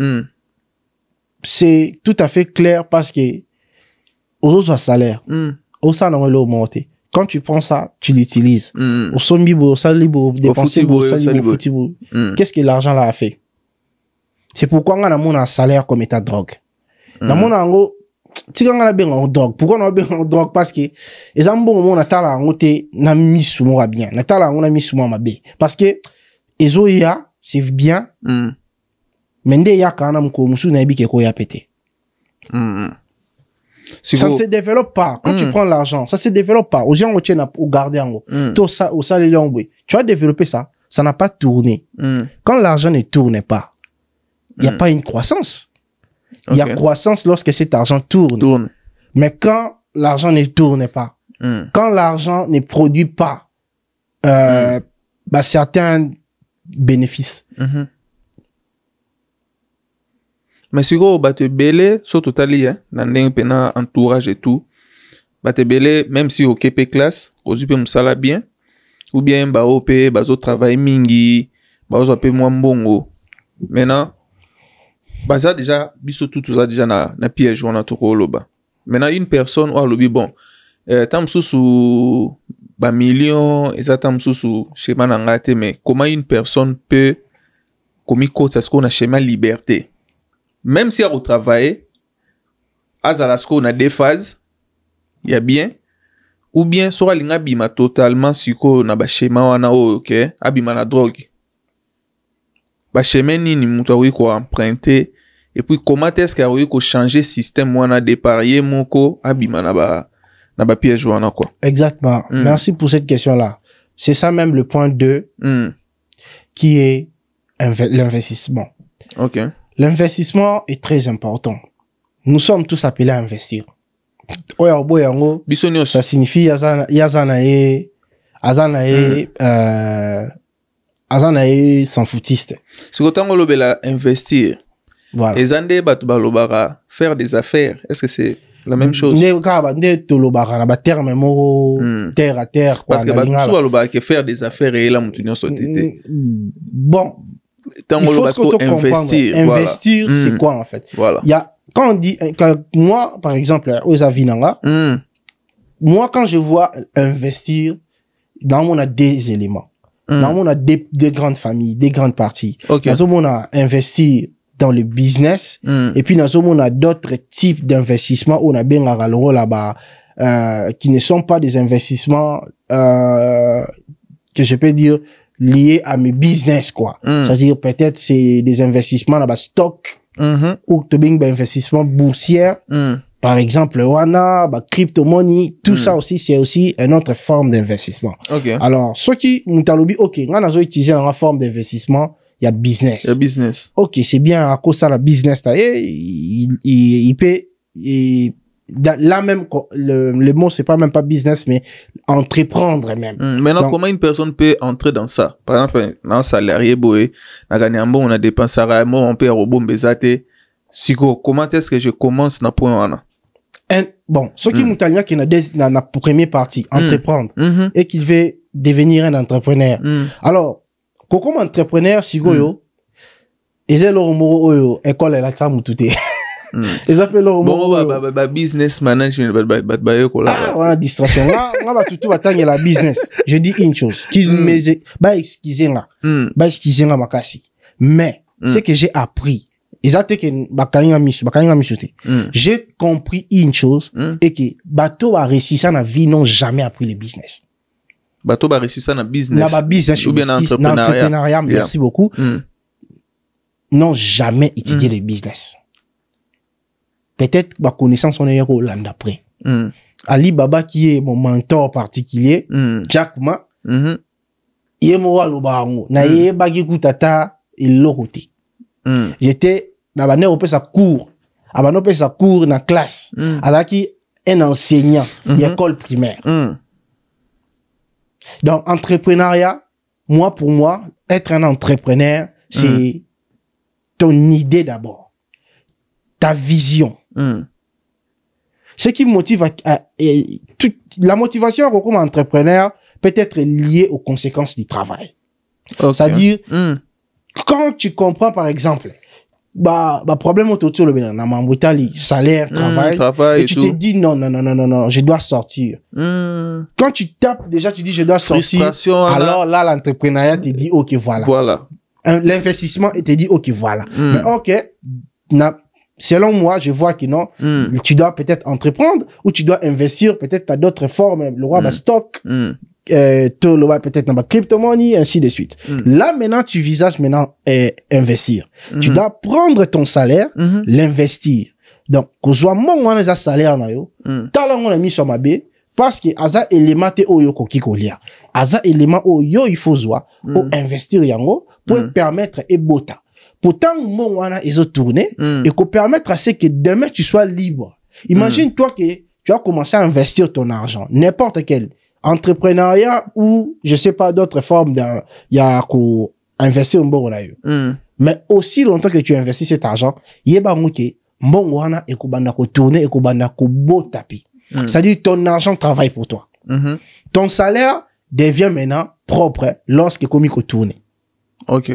C'est tout à fait clair parce que aux autres salaires, au salaire on monté. Quand tu prends ça, tu l'utilises. Au sommibo, au salibo, dépenser au salibo, qu'est-ce que l'argent là a fait? C'est pourquoi on a un salaire comme état drogue. Dans mon ango, tu quand on a bien en drogue. Pourquoi on a bien en drogue? Parce que les ambons on a tala on te na mis sous moi bien. Na tala on a mis sous moi ma bé. Parce que ezo ya c'est bien. Mais ndé ya kana mko musu na bike ko ya pété. Ça ne se développe pas. Quand tu prends l'argent, ça se développe pas. Aux gens au tient au garder en haut. Tout ça au salaire en haut. Tu as développé ça, ça n'a pas tourné. Quand l'argent ne tourne pas, il y a pas une croissance. Il y a croissance lorsque cet argent tourne. Mais quand l'argent ne tourne pas, quand l'argent ne produit pas certains bénéfices. Mais si vous battez belé, sur totali, dans un entourage et tout, battez belé, même si au KP classe, au jupe moussala bien, ou bien bao pe bazo travail mingi bazo pe moins bongo. Maintenant baza déjà biso tout ça déjà na piège on a tout koloba. Maintenant une personne ou lobi bon tam sous ba million et ça tam sous schéma ngate, mais comment une personne peut comme côté ça ce qu'on a schéma liberté même si au travail azalasko on a des phases il y a bien ou bien soit linga bima totalement siko na ba schéma wana OK abima na drogue ba schéma nini mutu awi ko emprunter et puis comment est-ce qu'il awi ko changer système wana déparier moko abima na ba piège wana quoi. Exactement. Merci pour cette question là. C'est ça même le point 2 qui est l'investissement. OK. L'investissement est très important. Nous sommes tous appelés à investir. Ça signifie azanae sans foutiste. C'est quand on lobela investir. Voilà. Et zande batubalobara faire des affaires. Est-ce que c'est la même chose? Terre à terre. Parce que batubalobara que faire des affaires et là moutunyo sotete. Bon. Il faut investir. Investir, voilà. C'est quoi en fait? Voilà. Il y a quand on dit, moi, par exemple, aux Avinanga, moi, quand je vois investir, dans mon a des éléments. Dans mon a des grandes familles, des grandes parties. Okay. Dans mon a investir dans le business. Et puis, dans mon a d'autres types d'investissements où on a bien là-bas, qui ne sont pas des investissements, que je peux dire, liés à mes business, quoi. C'est-à-dire, peut-être, c'est des investissements là-bas, stock, ou tu as investissement boursier, par exemple, wana, crypto-money, tout ça aussi, c'est aussi une autre forme d'investissement. Okay. Alors, ceux qui m'ont dit, OK, on a utilisé une forme d'investissement, il y a business. Il y a business. OK, c'est bien, à cause de la business, il peut, là même, le mot, c'est pas même pas business, mais entreprendre même. Maintenant, donc, comment une personne peut entrer dans ça? Par exemple, un salarié, boé, on a bon, on a dépensé à on peut robot bezate. Siko, comment est-ce que je commence na point bon, ceux qui m'ont dit qu'il y a la première partie, entreprendre, et qu'il veut devenir un entrepreneur. Alors, comment entrepreneur, Sigo yo, et c'est leur mot yo, école et la tsamu tout est. Ils appellent leur mot. Bon, business management, on a distraction. On va tout attendre la business. Je dis une chose. Excusez-moi. Excusez-moi, makasi. Mais, ce que j'ai appris, j'ai compris une chose, et que, bateau a réussi ça dans la vie, n'ont jamais appris le business. Bateau a réussi ça dans le business. Dans business, ou bien l'entrepreneuriat. Merci beaucoup. N'ont jamais étudié le business. Peut-être ma connaissance on est au land d'après. Ali Baba qui est mon mentor particulier, Jack Ma, il est moi le baron. Na yé bagi kutata il l'oroté. J'étais na bané opé sa cours, abano opé sa cours na classe. Alaki un enseignant d'école primaire. Donc entrepreneuriat, moi pour moi, être un entrepreneur, c'est ton idée d'abord, ta vision. Ce qui me motive la motivation comme entrepreneur peut être liée aux conséquences du travail. Okay. C'est-à-dire, quand tu comprends, par exemple, problème autour le salaire, travail, et tu te dis non, je dois sortir. Quand tu tapes, déjà, tu dis je dois sortir. Alors là, l'entrepreneuriat te dit ok, voilà. L'investissement, te dit ok, voilà. Mais ok, selon moi, je vois que non, tu dois peut-être entreprendre ou tu dois investir, peut-être t'as d'autres formes, le roi stock, le roi peut-être dans la crypto-money, ainsi de suite. Là, maintenant, tu visages maintenant investir. Tu dois prendre ton salaire, l'investir. Donc, que soit mon les salaire na yo, t'as on a mis sur ma baie, parce que asa élément te oyo koki kolia. Asa élément oyo il faut zoa, ou investir yango, pour permettre et bota. Pourtant, mon wana ils ont tourné et qu'on permettre à ce que demain tu sois libre. Imagine toi que tu as commencé à investir ton argent, n'importe quel entrepreneuriat ou je sais pas d'autres formes il y a qu'on investir un bon là. Mais aussi longtemps que tu investis cet argent, yeba muke bon wana et qu'on banda ko tourner et qu'on banda ko beau tapis. C'est-à-dire ton argent travaille pour toi. Ton salaire devient maintenant propre lorsque comme il tourne. Ok.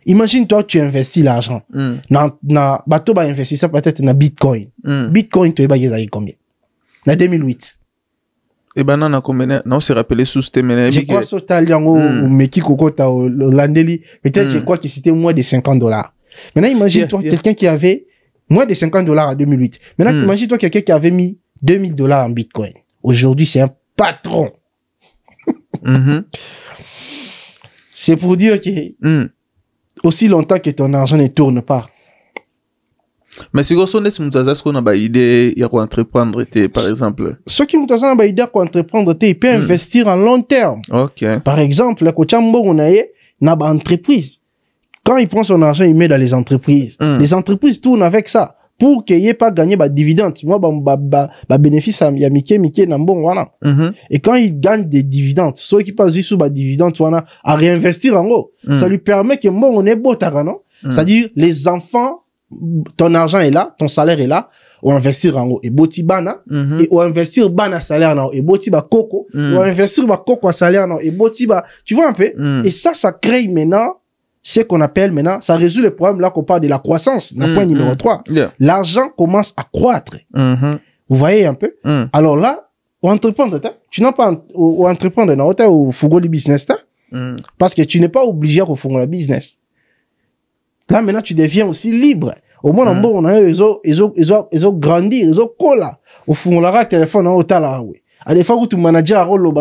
Imagine toi, tu investis l'argent. Na bateau va investir ça peut-être na Bitcoin. Bitcoin, tu vas y combien? Na 2008. Et ben non, on s'est rappelé sous ce thème. Je crois que tu au Meki Kokota, au Landeli. Peut-être je crois que c'était moins de $50. Maintenant, imagine-toi quelqu'un qui avait moins de $50 en 2008. Maintenant, imagine-toi quelqu'un qui avait mis $2000 en Bitcoin. Aujourd'hui, c'est un patron. C'est pour dire que aussi longtemps que ton argent ne tourne pas. Mais si vous avez une idée de entreprendre, par exemple. Ceux qui ont une idée d'entreprendre, ils peuvent investir en long terme. Ok. Par exemple, le Kochambo, on a une entreprise. Quand il prend son argent, il met dans les entreprises. Les entreprises tournent avec ça. Pour qu'il n'y ait pas gagné des dividendes. Moi, bénéfice, il y a Mickey, Nambon, voilà. Et quand il gagne des dividendes, ceux qui passent sous des dividendes, voilà, à réinvestir en haut. Ça lui permet que bon, on est beau, non? C'est-à-dire, les enfants, ton argent est là, ton salaire est là, ou investir en haut. Et boti bana, et ou investir bana salaire en haut. Et boti ba coco, ou investir ba coco à salaire en haut. Et boti ba, tu vois un peu? Et ça crée maintenant, ce qu'on appelle maintenant, ça résout le problème là qu'on parle de la croissance, le point numéro 3. L'argent commence à croître. Vous voyez un peu? Alors là, ou entreprendre, tu n'as pas, ou entreprendre, ou fugo le business, parce que tu n'es pas obligé à refugo le business. Là, maintenant, tu deviens aussi libre. Au moins, on a ils ont grandi, ils ont colla. Au fond, on a téléphone, on a là, oui. À des fois où tu manages à rôle,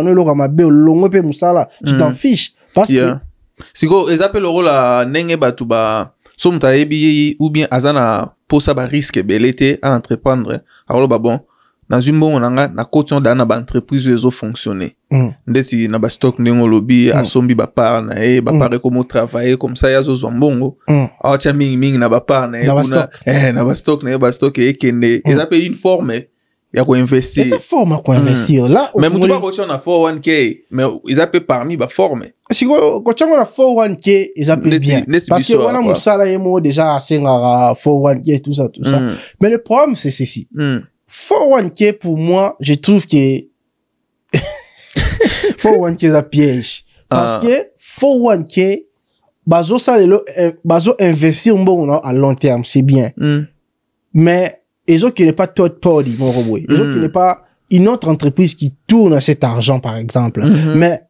tu t'en fiches. Parce que, si ils appellent le rôle à nenge batuba, somta ebi ou bien azana pour ça ba risque belete à entreprendre. Alors bon, dans une bonne na cotion dans na entreprise ils fonctionner. Ndesi na ba stock nengo lobby asombi ba par na ba pare comment travailler comme ça ya zo zombongo. Ah tia ming na ba par na na ba stock et kende. Ils appellent une forme. Il y a quoi investir. C'est une forme à quoi investir. Là, mais tu pas coach on a 401k, mais ils appellent parmi ba forme. Si coach on a 401k, ils appellent bien. Parce que voilà mon salaire moi déjà assez à 401k tout ça. Mais le problème c'est ceci. 401k pour moi, je trouve que 401k c'est un piège. Parce que 401k bazo investir bon à long terme, c'est bien. Mais ils ont qui n'est pas third party, mon robot. Ils ont qui n'est pas une autre entreprise qui tourne cet argent, par exemple. Mais,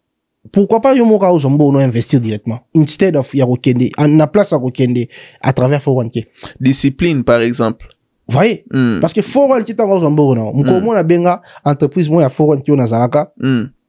pourquoi pas Yomoka ou Zombo non investir directement? Instead of Yarokende, en la place à Rokende, à travers 401k. Discipline, par exemple. Vous voyez? Parce que 401k t'as Zombo non. Comment la benga entreprise moi ya 401k on a Zalaka.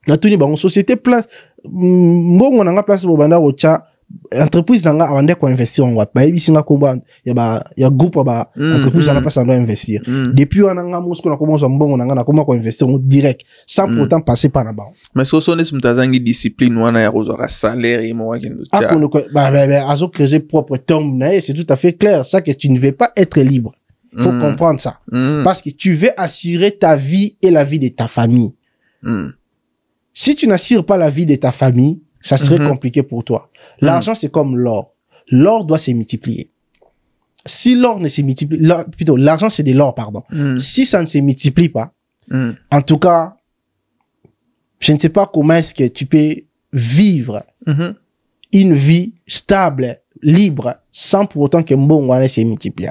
Na tuni ba société place, mbongo na nga place bobanda rocha, entreprise nanga avant quoi investir en what ba bisinga komba ya groupe ba entreprise à la place on doit investir depuis on nga musko na commence mbongo nanga na comment quoi investir direct sans pourtant passer par là-bas. Mais ce sont des mutazangi discipline wana ya rozora salaire et moi qui nous tient azo créer propre terme c'est tout à fait clair ça que tu ne veux pas être libre. Faut comprendre ça parce que tu veux assurer ta vie et la vie de ta famille. Si tu n'assures pas la vie de ta famille, ça serait compliqué pour toi. L'argent, c'est comme l'or. L'or doit se multiplier. Si l'or ne se multiplie, plutôt, l'argent, c'est de l'or, pardon. Si ça ne se multiplie pas, en tout cas, je ne sais pas comment est-ce que tu peux vivre une vie stable, libre, sans pour autant que mbongo se multiplie.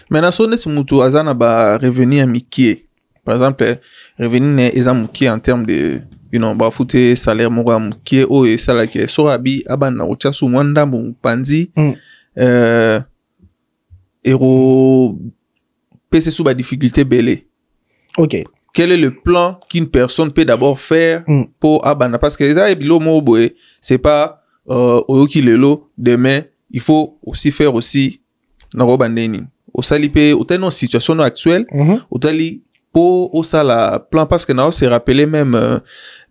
Maintenant, si on mutu azana ba revenu amiqué, par exemple, revenu est en termes de ba fute salaire moko mukie o e sala ke so abi abana ocha su mwanda panzi ero pese sous ba difficulté belé. OK. Quel est le plan qu'une personne peut d'abord faire pour abana parce que ça ebilo mo boé c'est pas oyoki lelo demain il faut aussi faire aussi na robandeni o salipe o teno situation actuelle o tali au ça la plan parce que na se rappeler même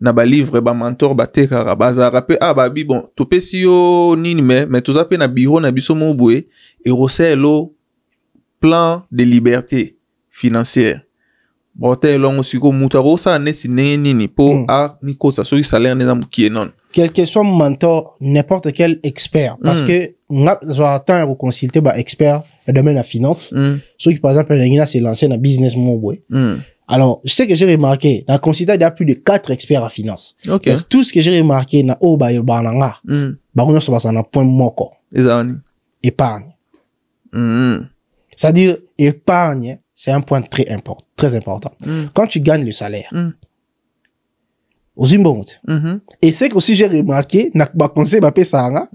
na ba livre ba mentor ba teka baza rappel babi bon to pesio nini mais tout ça pe na bureau na biso mo boué et roselo plan de liberté financière bon tel long siko mutaro ça ne nini pour a ni ko ça so salaire na mukie non quel que soit mentor n'importe quel expert parce que on a temps à consulter ba expert le domaine de la finance ceux qui par exemple l'ingénieur s'est lancé dans business mo boy Alors, je sais que j'ai remarqué, dans considère il y a plus de 4 experts en finance. Ok. Et tout ce que j'ai remarqué, na o ba yobananga, ba on se basa na point moko. Épargne. C'est-à-dire, épargne, c'est un point très important. Quand tu gagnes le salaire, aux imbontes. Et c'est que aussi j'ai remarqué, na ba conseil ba pesanga,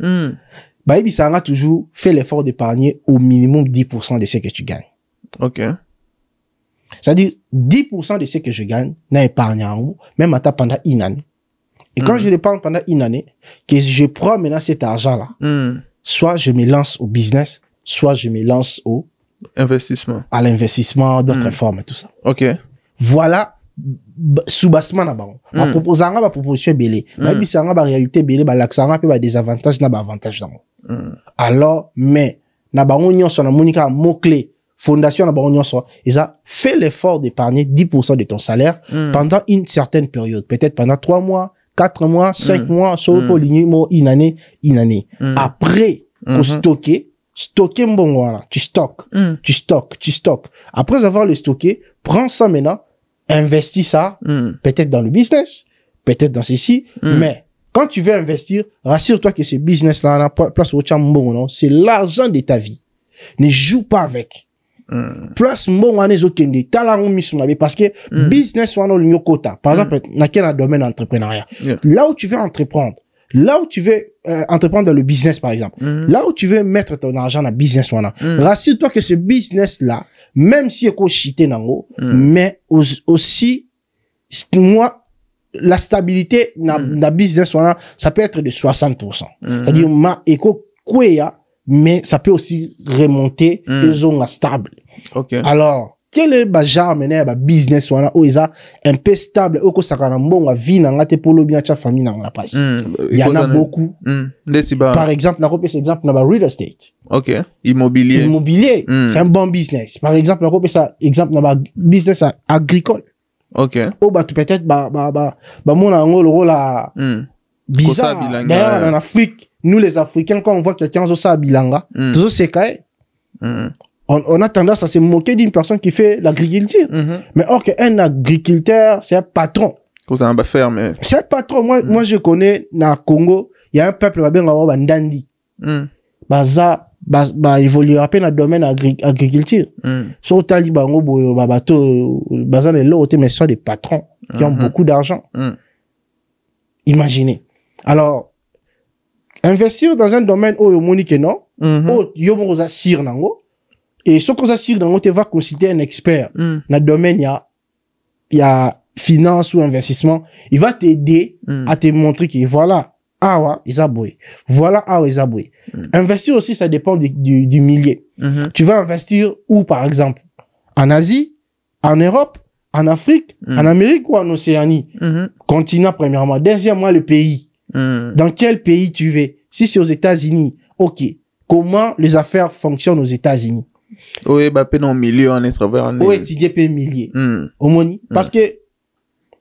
ba ibisanga toujours fait l'effort d'épargner au minimum 10% de ce que tu gagnes. Ok. C'est-à-dire, 10% de ce que je gagne, n'a épargné en haut, même à pendant une année. Et quand je l'épargne pendant une année, que je prends maintenant cet argent-là, soit je me lance au business, soit je me lance au à l'investissement, d'autres formes et tout ça. Ok. Voilà, sous-bassement na bango. En proposant ba proposition belé. Ba bisanga ba réalité belé, ba laksanga pe ba désavantage na ba avantage dans. Alors, mais, na bango nyonso na monika mot-clé, fondation na bango nyonso, ils a fait l'effort d'épargner 10% de ton salaire pendant une certaine période. Peut-être pendant 3 mois, 4 mois, 5 mois, soit pour l'ignement, une année. Après, pour stocker mbongo là. Tu stockes. Après avoir le stocké, prends ça maintenant, investis ça, peut-être dans le business, peut-être dans ceci, mais, quand tu veux investir, rassure-toi que ce business-là, place au mbongo, c'est l'argent de ta vie. Ne joue pas avec. Place mbongo anezo kende talango misuna parce que business wana l'union quota par exemple na quel domaine entrepreneuriat là où tu veux entreprendre là où tu veux entreprendre dans le business par exemple là où tu veux mettre ton argent dans business wana rassure-toi que ce business là même si eko chité nango mais aussi moi la stabilité na business wana ça peut être de 60%. C'est-à-dire ma eko kweya mais ça peut aussi remonter les zones stables. Okay. Alors, quel est le genre de business ou un peu stable ou que ça a un bon vie dans la tépolo bien ta famille dans la passe. Il y en a beaucoup. Par exemple, on a exemple dans real estate. OK. Immobilier. C'est un bon business. Par exemple, on a exemple dans business agricole. OK. Ou bah peut-être mon angle rôle là bizarre. D'ailleurs en Afrique, nous les Africains quand on voit quelqu'un sur ça bilanga, toujours c'est quand on a tendance à se moquer d'une personne qui fait l'agriculture. Mais or qu'un agriculteur, c'est un patron. C'est un patron. Moi, je connais, dans Congo, il y a un peuple, Ndandi. Évoluer à peine dans le domaine agriculture. Sur Taliban, mais ce sont des patrons qui ont beaucoup d'argent. Imaginez. Alors, investir dans un domaine où il y a non, où il y a sir nango, et ce qu'on s'assure dans tu vas consulter un expert dans le domaine il y a finance ou investissement, il va t'aider à te montrer que voilà voilà investir aussi ça dépend du milieu. Tu vas investir où par exemple en Asie, en Europe, en Afrique, en Amérique ou en Océanie. Continent premièrement, deuxièmement le pays. Dans quel pays tu veux? Si c'est aux États-Unis, OK. Comment les affaires fonctionnent aux États-Unis? Oui, bah, dans le milieu, on est travaillé. Oui, étudier pe milieu. Au moni. Parce que,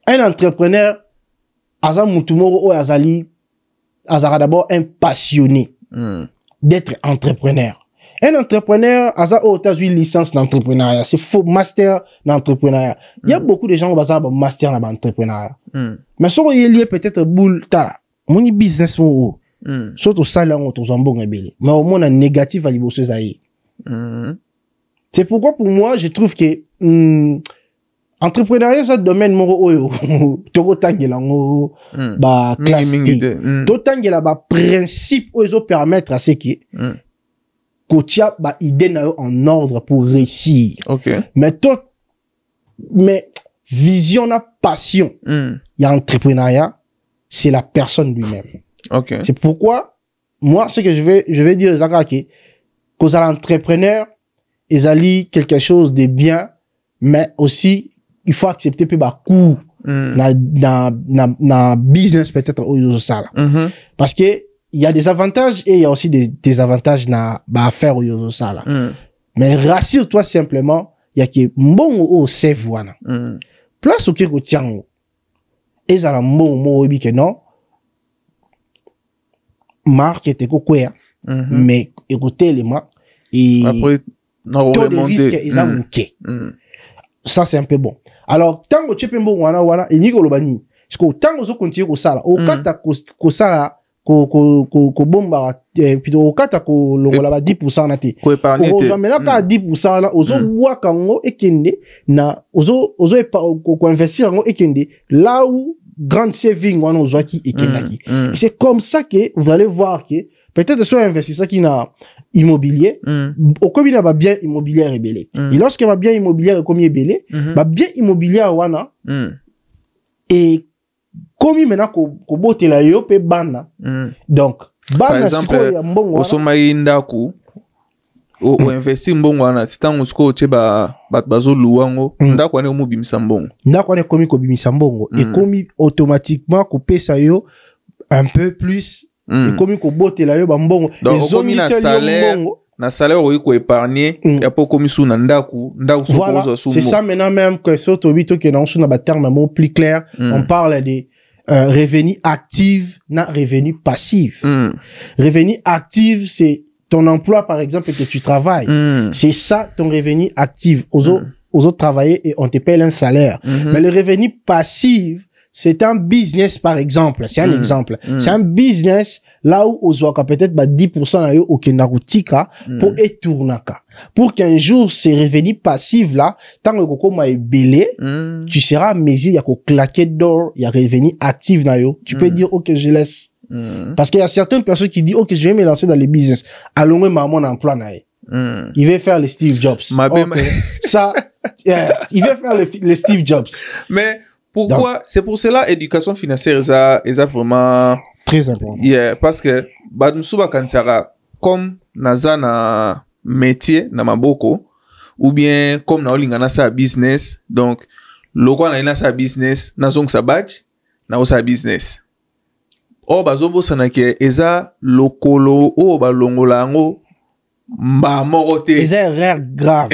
un entrepreneur, Aza Moutumoro ou Azali, Azara d'abord un passionné d'être entrepreneur. Un entrepreneur, Aza ou t'as une licence d'entrepreneuriat. C'est faux, master d'entrepreneuriat. Il y a beaucoup de gens qui ont master d'entrepreneuriat. Mais si on est lié peut-être boule, tala. Mon business, surtout ça, là, on t'en bon, mais au moins, un négatif à l'ibosser, ça y est. C'est pourquoi pour moi je trouve que entrepreneuriat c'est domaine moro toko tangela ngo ba classe to tangela ba principe ozo permettre à ce qui kotia ba idée na en ordre pour réussir. Mais vision na passion il y a entrepreneuriat c'est la personne lui-même. C'est pourquoi moi ce que je vais dire Zakaki que l'entrepreneur ils allient quelque chose de bien mais aussi il faut accepter peu bas coût na business peut-être au ça parce que il y a des avantages et il y a aussi des désavantages na ba faire au ça là mais rassure-toi simplement il y a que bon au save wana place au que tiango et ça la bon bi que non marque était quoi mais écoutez les marques et après taux de risque ils ont manqué. Ça c'est un peu bon. Alors, tango chepe mbongo wana, et ni kolobani. Parce que tango zo continue ko sala, o kata ko sala, ko bomba, plutôt o kata ko longola ba 10% na te. Ko épargner te. Ozo mena ka 10% na, ozo boa kango ekende, na, ozo ko investir ngo ekende, là où grande saving wana ozo ki ekendaki. C'est comme ça que vous allez voir que, peut-être soit investisseur qui n'a immobilier, au comme il a bien immobilier rebelle. Et lorsqu'il va bien immobilier comme il est belé, va bien immobilier wana, et comme il maintenant ko bote la yo pe bana. Donc, par exemple, au sommet ndaku, au investir mbongo wana, c'est tant usko che ba bazo luango, ndaku ane omu bimisa mbongo. Ndaku ane komi ko bimisa mbongo, et komi automatiquement ko pesa yo un peu plus. Et comme il bote la yo ba mbongo, donc comme na salaire ou ko épargner, y a pas comme sous ndaku sous voilà, c'est ça maintenant même que ce tobito que dans sous na ba terme un mot plus clair, on parle de revenus actifs na revenus passifs. Revenu actif, c'est ton emploi par exemple que tu travailles. C'est ça ton revenu actif. Aux autres travailler et on te paye un salaire. Mais le revenu passif, c'est un business, par exemple. C'est un exemple. C'est un business, là où, aux autres, peut-être, 10% na yo, au kenarutika, pour étournaka. Pour qu'un jour, ces revenus passifs là, tant que koko ma belé, tu seras mesure, y'a ko claquer d'or, y'a revenu actif na yo. Tu peux dire, ok, je laisse. Parce qu'il y a certaines personnes qui disent, ok, je vais me lancer dans le business. Allons, moi, mon emploi na yo. Il va faire les Steve Jobs. Ça, il va faire les Steve Jobs. Mais, pourquoi? Donc, c'est pour cela, éducation financière, est vraiment très important. Yeah, parce que, badumsuba kansara, comme naza na métier, na maboko, ou bien, comme na olingana sa business, donc, loko na ina sa business, na zong sa badge, na o sa business. O, bazobo sanake, eza lokolo, o, balongolango, mba morote. Eza erreur grave.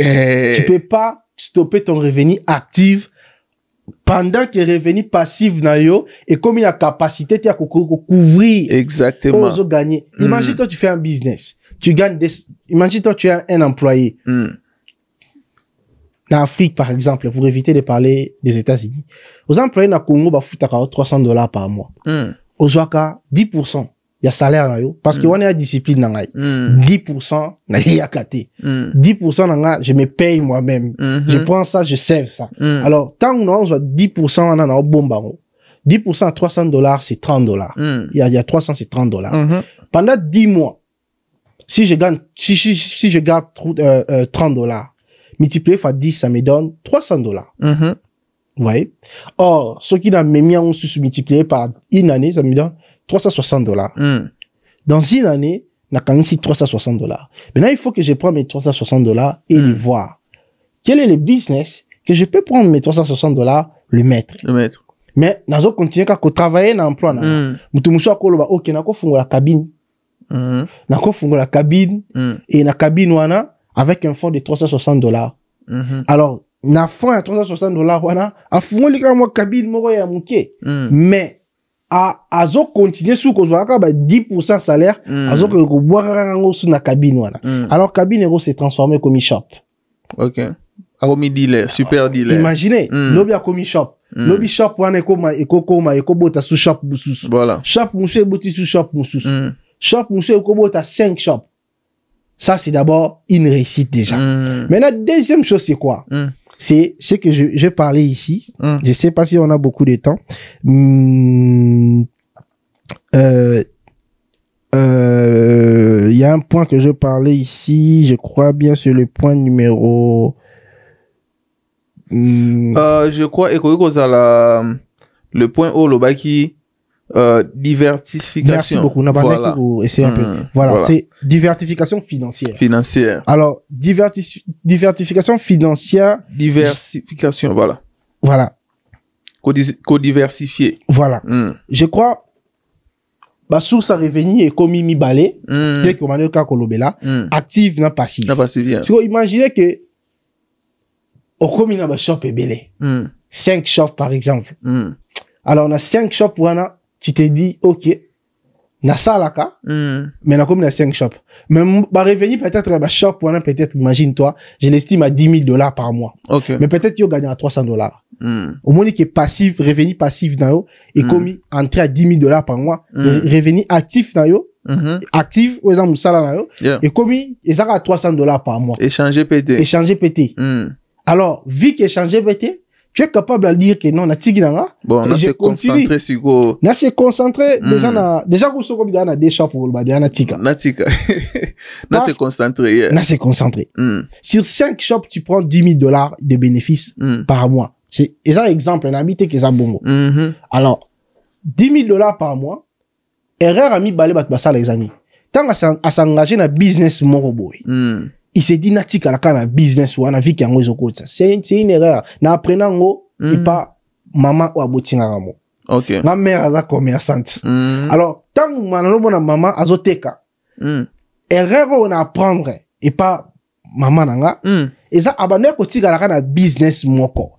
Tu peux pas stopper ton revenu actif pendant que revenu passif na yo, et comme il a capacité à couvrir. Exactement. Pour gagner. Imagine toi, tu fais un business. Tu gagnes imagine toi, tu es un employé. En Afrique, par exemple, pour éviter de parler des États-Unis. Aux employés na Congo, bah, fout $300 par mois. Aux Ouaka, 10%. Il y a salaire na yo. Parce que on est à discipline na ngai. 10% na yakate. 10% na nga, je me paye moi-même. Je prends ça, je save ça. Alors, tant qu'on a 10% na bombango. 10% à $300, c'est $30. Il y a 300, c'est $30. Pendant 10 mois, si je gagne, si je garde $30, multiplié par 10, ça me donne $300. Vous voyez? Or, ce qui n'a même mis en multiplié par une année, ça me donne $360. Dans une année, on a quand même $360. Maintenant, il faut que je prenne mes $360 et les voir. Quel est le business que je peux prendre mes $360, le mettre. Mais, nazo continue à travailler dans l'emploi. Mutumusho akoloba, ok, nako fungo la cabine. Nako fungo la cabine. Et na cabine wana, avec un fonds de $360. Alors, na fonds à $360 wana, a fungo lika mwa cabine moko ya muke. Mais, azo continuer sous ko zoaka ba 10% salaire, azo ko boire rango sous na cabine wana. Alors, cabine ero s'est transformé comme shop. Ok. Akomi dealer, super dealer. Imaginez, lobby a commis shop. Lobby shop wana eko bota sous shop mususu. Voilà. Shop mususu boti sous shop mususu. Shop mususu eko bota 5 shops. Ça, c'est d'abord une réussite déjà. Mais la deuxième chose, c'est quoi? C'est ce que je vais parler ici. Je sais pas si on a beaucoup de temps. Il y a un point que je parlais ici. Je crois bien sur le point numéro... je crois que le point O lobaki diversification. Merci beaucoup. Voilà. Un peu. Voilà. C'est diversification financière. Alors diversification financière. Diversification, voilà. Voilà. Co-diversifier. Voilà. Je crois bah source à revenu est comme mi balé dès qu'on a le cas kolobela active na passive. Si vous imaginez que au commun na ba shop est belé 5 shops par exemple. Alors on a 5 shops wana tu te dis ok na salaka mais na comme na 5 shops mais ba revenu peut-être ba shop wana peut-être imagine toi je l'estime à $10,000 par mois. Okay. Mais peut-être tu gagnes à $300. Au moins, qui est passif, revenu passif dans yo, et comme entré à $10,000 par mois, revenu actif dans yo, actif, aux gens moussala dans yo, et comme ils ont à $300 par mois. Échanger PT. Alors, vu qu'échanger PT, tu es capable de dire que non, na tigi nanga. Bon, on s'est concentré sur go. On s'est concentré, déjà qu'on s'est comme dans des shops pour le bas, na tika. Na tika. On s'est concentré, On s'est concentré. Sur 5 shops, tu prends $10,000 de bénéfices par mois. C'est un exemple, on a habité que ça bongo. Alors, $10,000 par mois, erreur a mis balé bat les amis. Tant à s'engager dans business moro boy. Il s'est dit natika la kana business ou ana vie qui a ngozo kota. C'est une erreur. Na apprenant ngo et pas maman ou abotinga ngamo. OK. Ma mère a commerçante. Alors tant manalo bona maman azoteka. Erreur on apprendre et pas maman nanga. Et ça abane ko tika la kana business moko.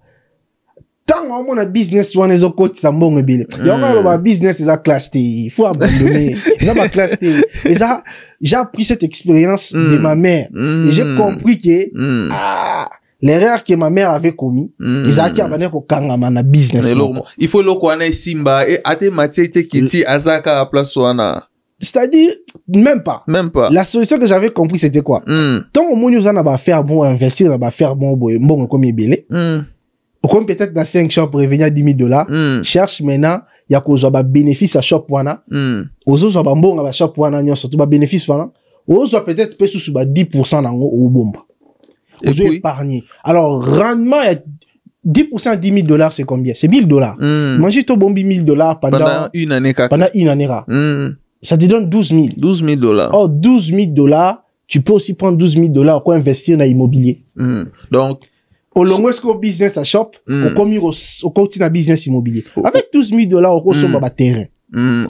Tant on a business one ezo koti sa mbongo bile. Yonga ba business is a class T. Il faut abandonner. Dans ma class T. Et ça j'ai appris cette expérience de ma mère et j'ai compris que l'erreur que ma mère avait commis ils a qui abandonné ko kangama na business. Il faut le connaître simba et ate matière kiti azaka à place wana. C'est-à-dire même pas. La solution que j'avais compris c'était quoi? Tant au moins nous on va faire bon investir, on va faire bon comme belé. Comme peut-être dans 5 shops revenir à $10,000, cherche maintenant, il y a quoi ba bénéfice à shop wana. Ozo so ba mbonga ba shop wana nyo surtout ba bénéfice wana. Ozo peut-être peut sous ba 10% nango au bomba. Ozo épargner. Alors rendement 10% $10,000 c'est combien? C'est $1,000. Manger to bombi $1,000 pendant une année ça te donne $12,000. $12,000. Oh, $12,000, tu peux aussi prendre $12,000 pour investir dans l'immobilier. Donc au long est-ce qu'au business à shop, au commis au côté d'un business immobilier. Avec $12,000 au côté de terrain.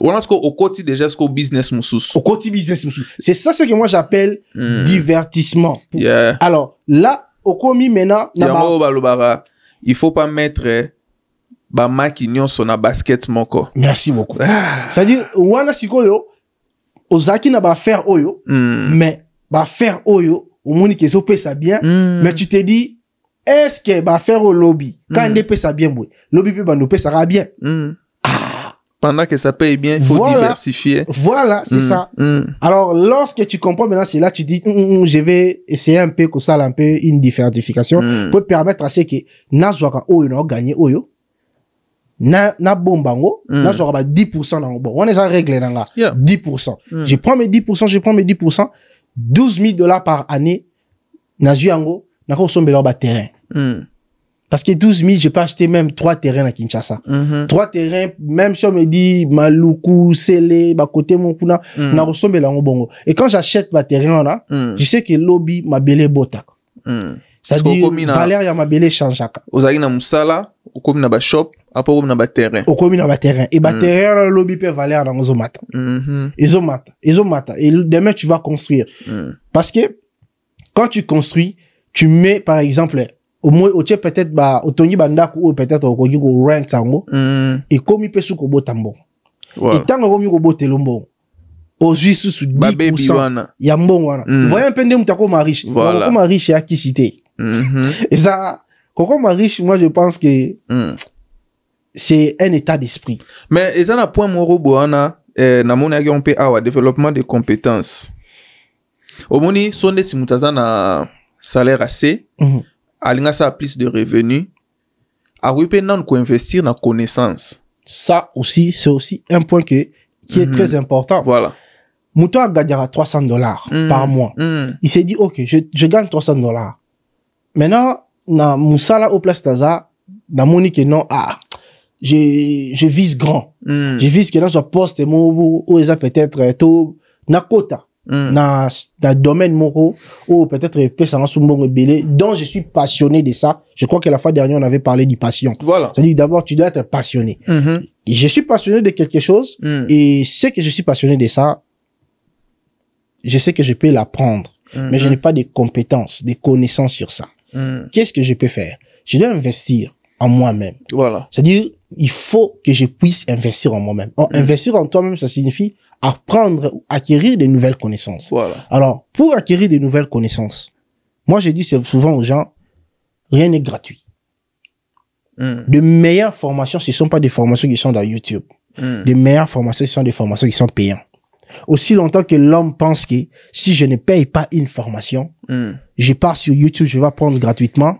On a ce qu'au côté déjà ce qu'au business moussous. Au côté business moussous. C'est ça ce que moi j'appelle divertissement. Alors là, au commis maintenant, il faut pas mettre ba maquignon sur na basket moko. Merci beaucoup. C'est-à-dire wana sikoyo ozaki na ba faire oyo, mais ba faire oyo au monde qui so ça bien, mais tu te dis est-ce que va faire au lobby quand on paye ça bien boy lobby peut nous payer ça bien pendant que ça paye bien il faut diversifier c'est ça. Alors lorsque tu comprends maintenant c'est là tu dis je vais essayer un peu que ça un peu une diversification pour permettre à ce que nazwaka oyo na gagner oyo na bombango nazwaka 10% dans bon on est en règle nanga 10%. Je prends mes 10%, $12,000 par année nazuyango na ko sombela ba terrain. Parce que 12,000, je peux acheter même 3 terrains à Kinshasa. 3 terrains, même si on me dit Maluku, Sele, Bakote, Monkuna, na ressemble à bongo. Et quand j'achète ma terrain, là, je sais que lobby m'a belé bota. C'est-à-dire, valeur ya m'a belé change. Ozaki na musala, au komi na ba shop, après au komi na ba terrain. Au komi na ba terrain. Et ba terrain, lobby peut valeur dans ozomata. Ezomata. Et demain, tu vas construire. Parce que, quand tu construis, tu mets, par exemple, au moins, au peut-être, au toni bandaku, ou peut-être, au kogi go rent tango, et comme il peut sous kobo tambo. Et tant que komi kobo telombo, au juste sous 10%, y a mbon wana. Voyez un peu de moutako ma riche. Voilà. Koko ma riche, y'a qui cité. Et ça, koko ma riche, moi, je pense que, c'est un état d'esprit. Mais, et ça, na point moro boana, na mon on peut avoir développement de compétences. Au moni, sonne si moutaza na salaire assez, alinga ça a plus de revenus, a rupe nan ko investir na connaissance. Ça aussi, c'est aussi un point qui est très important. Voilà. Mouton a gagné $300 par mois. Il s'est dit, ok, je gagne $300. Maintenant, na moussala au place taza, na moni que non, je vise grand. Je vise que dans ce poste, ou peut-être, to, na quota. Dans domaine moro ou peut-être dont je suis passionné de ça. Je crois que la fois dernière on avait parlé de passion. Voilà. C'est-à-dire d'abord tu dois être passionné. Et je suis passionné de quelque chose et c'est que je suis passionné de ça. Je sais que je peux l'apprendre, mais je n'ai pas de compétences, des connaissances sur ça. Qu'est-ce que je peux faire? Je dois investir en moi-même. Voilà. C'est-à-dire il faut que je puisse investir en moi-même. Investir en toi-même, ça signifie apprendre, acquérir de nouvelles connaissances. Voilà. Alors, pour acquérir de nouvelles connaissances, moi, j'ai dit souvent aux gens, rien n'est gratuit. De meilleures formations, ce ne sont pas des formations qui sont dans YouTube. Les meilleures formations, ce sont des formations qui sont payantes. Aussi longtemps que l'homme pense que si je ne paye pas une formation, je pars sur YouTube, je vais apprendre gratuitement,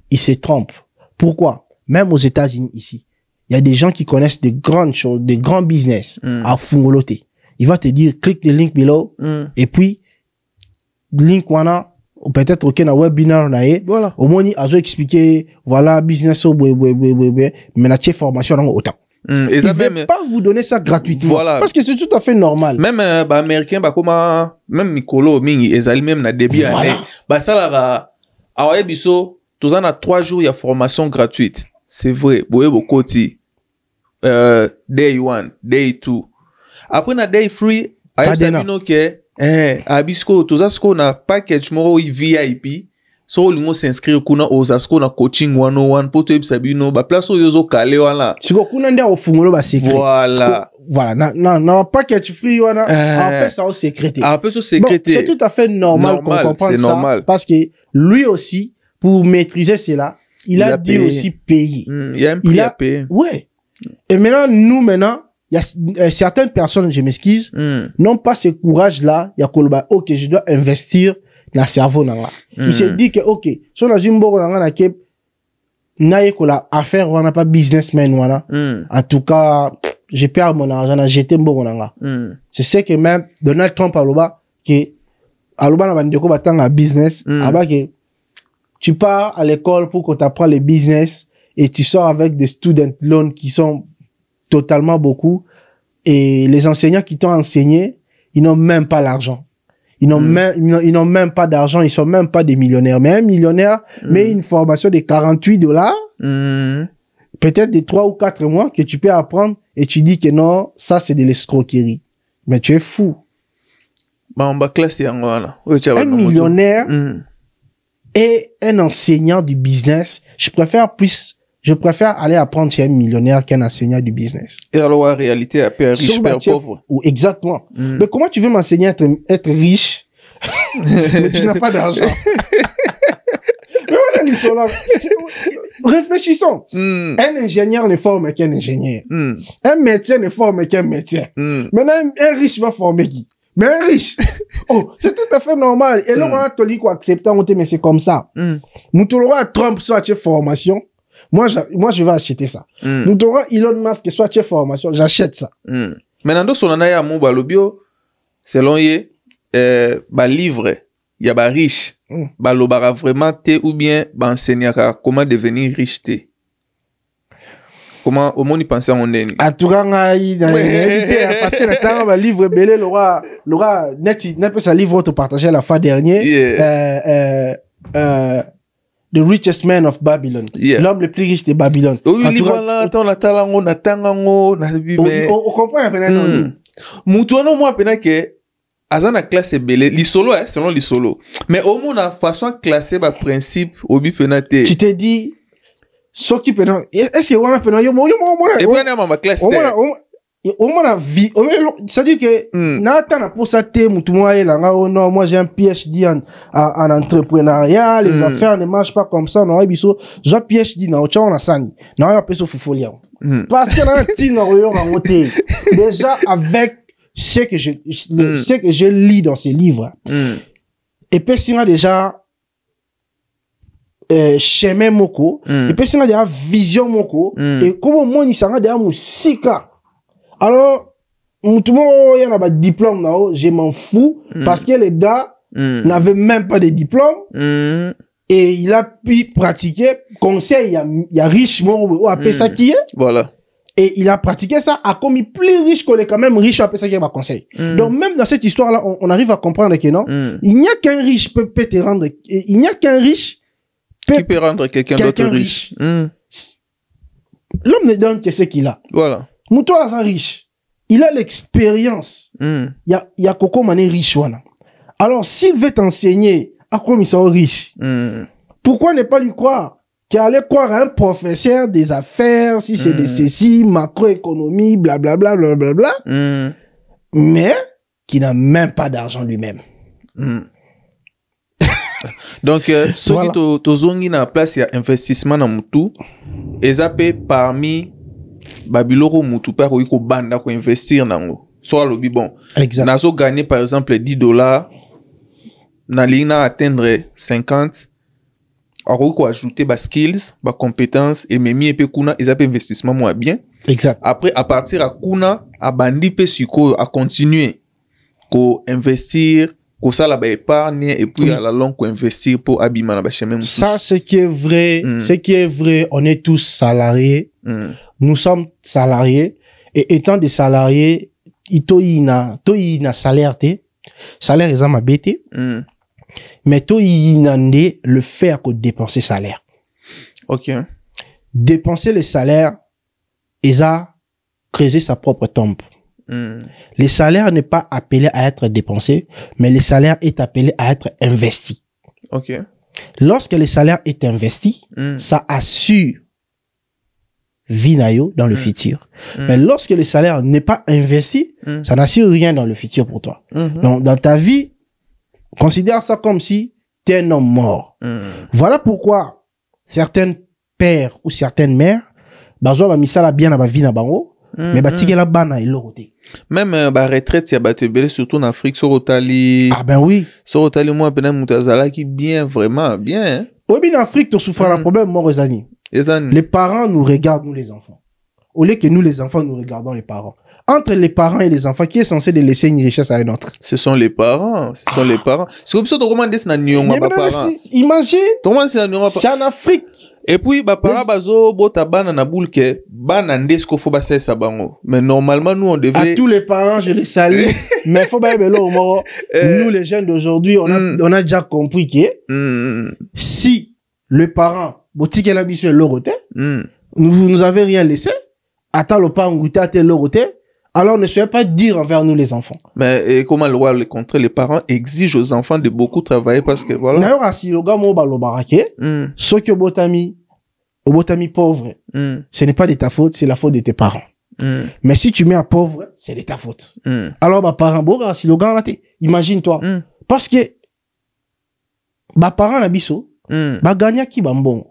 il se trompe. Pourquoi? Même aux États-Unis ici, il y a des gens qui connaissent des grandes choses, des grands business à fungoloter. Il va te dire, clique le link below, et puis, link wana, ou peut-être aucun webinaire nae, voilà. Au moins, il a expliqué, voilà, business, mais la formation, non, autant. Il ne veut pas vous donner ça gratuitement. Voilà. Parce que c'est tout à fait normal. Même, américain, même Mikolo, Mingi, ezali même na début année. Ça, là, awaye biso, tous en a 3 jours, il y a formation gratuite. C'est vrai. Boye bokoti. Day 1, day 2. Après, na day 3, awaye sabino ke, abisko, tous en ce na package moro VIP. So lingo s'inscrire kuna ozasko na coaching 101 pour te sabino ba place yozo kale wala siko kuna ndia ofungolo ba secret voilà na package free wana en fait ça au secrété c'est tout à fait normal qu'on comprenne ça normal. Parce que lui aussi pour maîtriser cela il a dû aussi payer il y a un prix à payer ouais et maintenant il y a certaines personnes, je m'excuse, n'ont pas ce courage là il y a koloba OK je dois investir na cerveau nanga. Il se dit que ok, so na zimbo nanga na ke na yekola affaire wana pas businessman wana. En tout cas, j'ai perdu mon argent, na jeté mbo nanga. C'est ce que même Donald Trump aloba que aloba na bandeko batanga business, aba que tu pars à l'école pour qu'on t'apprend les business et tu sors avec des student loans qui sont totalement beaucoup et les enseignants qui t'ont enseigné, ils n'ont même pas l'argent. Ils n'ont même pas d'argent, ils sont même pas des millionnaires. Mais un millionnaire met une formation de $48, peut-être de 3 ou 4 mois que tu peux apprendre et tu dis que non, ça c'est de l'escroquerie. Mais tu es fou. Un millionnaire et un enseignant du business, je préfère aller apprendre chez un millionnaire qu'un enseignant du business. Et alors, en réalité, à père riche, père pauvre. Exactement. Mais comment tu veux m'enseigner à être riche, mais tu n'as pas d'argent? Mais voilà l'histoire. Réfléchissons. Un ingénieur ne forme qu'un ingénieur. Un médecin ne forme qu'un médecin. Maintenant, un riche va former qui? Mais un riche. Oh, c'est tout à fait normal. Et là, on a tout dit qu'on accepte, mais c'est comme ça. Nous tout le Trump soit formation. Moi, je vais acheter ça. Nous devons Elon Musk soit chef formation, j'achète ça. Maintenant, on a mon balobio, selon ye, livre, il y a riche, balobara vraiment te ou bien enseigner comment devenir riche te. Comment au monde y penser en est. À tout cas, parce que le temps livre belé l'aura net peut ça livre te partager la fois dernière. The richest man of Babylon. L'homme le plus riche de Babylone. Oui, livre attends, on comprend maintenant. Mutuano moi pena que azana classe belé, li solo selon li solo. Mais au moins la façon classée par principe obi penate. Tu t'es dit ce qui pena est-ce que on a pena yo et puis ma classe au moins la vie ça dit que n'attend pour ça te mutumoye là non moi j'ai un PhD en entrepreneuriat les affaires ne marchent pas comme ça non biso j'ai PhD na ocha na sani na ya peso fufolia parce que na tino yo ngote déjà avec ce que je lis dans ces livres et puis singa déjà chemin moko et puis singa déjà vision moko et comment moi ni sanga déjà musika. Alors, tout le monde y a un diplôme là, je m'en fous parce que les gars n'avaient même pas de diplôme et il a pu pratiquer conseil il y a riche ou appelé ça qui est voilà et il a pratiqué ça a commis plus riche qu'on est quand même riche appelé ça qui est conseil. Donc même dans cette histoire là on arrive à comprendre que non il n'y a qu'un riche peut te rendre il n'y a qu'un riche qui peut rendre quelqu'un d'autre riche. L'homme ne donne que ce qu'il a. Voilà. Mouton est riche. Il a l'expérience. Il y a Coco Mané riche. Wana. Alors, s'il veut t'enseigner à quoi ils sont riches, pourquoi ne pas lui croire qu'il allait croire à un professeur des affaires, si c'est de ceci, macroéconomie, blablabla, blablabla, mais qui n'a même pas d'argent lui-même. Donc soki tozongi na place ya investissement na mutu ezape parmi babiloko mutu pa ko iko banda ko investir nango so alobi bon nazo gagner par exemple $10 na lina atteindre 50 alors ko ajouter ba skills ba compétences et memi epe kuna ezape investissement moi bien exact après à partir à kuna a bandi pe siko a continuer ko investir ko ça la ba épargne et puis à la longue ko investir pour abima na ba chemin ça ce qui est vrai on est tous salariés nous sommes salariés et étant des salariés itoina salaire te salaire ezama bete mais to inande le faire que dépenser salaire. OK. Dépenser le salaire eza creuser sa propre tombe. Le salaire n'est pas appelé à être dépensé, mais le salaire est appelé à être investi. OK. Lorsque le salaire est investi, ça assure vie nayo dans le futur. Mais lorsque le salaire n'est pas investi, ça n'assure rien dans le futur pour toi. Donc dans ta vie, considère ça comme si tu es un homme mort. Voilà pourquoi certains pères ou certaines mères, bazo ba misala bien na ba vie na bango, mais ba tikela bana ilorote. Même ba retraite ya ba tebele surtout en Afrique sorotali. Ah ben oui. Sorotali moi pena mutazala qui bien vraiment bien. Au bien en Afrique tu souffres un problème mort les parents nous regardent nous les enfants. Au lieu que nous les enfants nous regardons les parents. Entre les parents et les enfants, qui est censé de laisser une richesse à un autre? Ce sont les parents. Ce sont les parents. C'est comme ça que tu recommandes na nyonga ba parents. Imagine. C'est en Afrique. Et puis ba parents bazo bota bana na boule que bana ndesko faut ba ça bango. Mais normalement nous on devait à tous les parents je les salue mais faut pas nous les jeunes d'aujourd'hui on a déjà compris que si le parent botike la biso lorote nous avez rien laissé attends le pas goûter à tel lorote. Alors, ne soyez pas dire envers nous les enfants. Mais comment le roi le contre les parents exigent aux enfants de beaucoup travailler parce que voilà. D'ailleurs, si le gars m'a barake, ce que botami pauvre, ce n'est pas de ta faute, c'est la faute de tes parents. Mais si tu mets un pauvre, c'est de ta faute. Alors, ma parent boga si le gars là imagine-toi, parce que ma parent la biso, ba gagna ki bambon.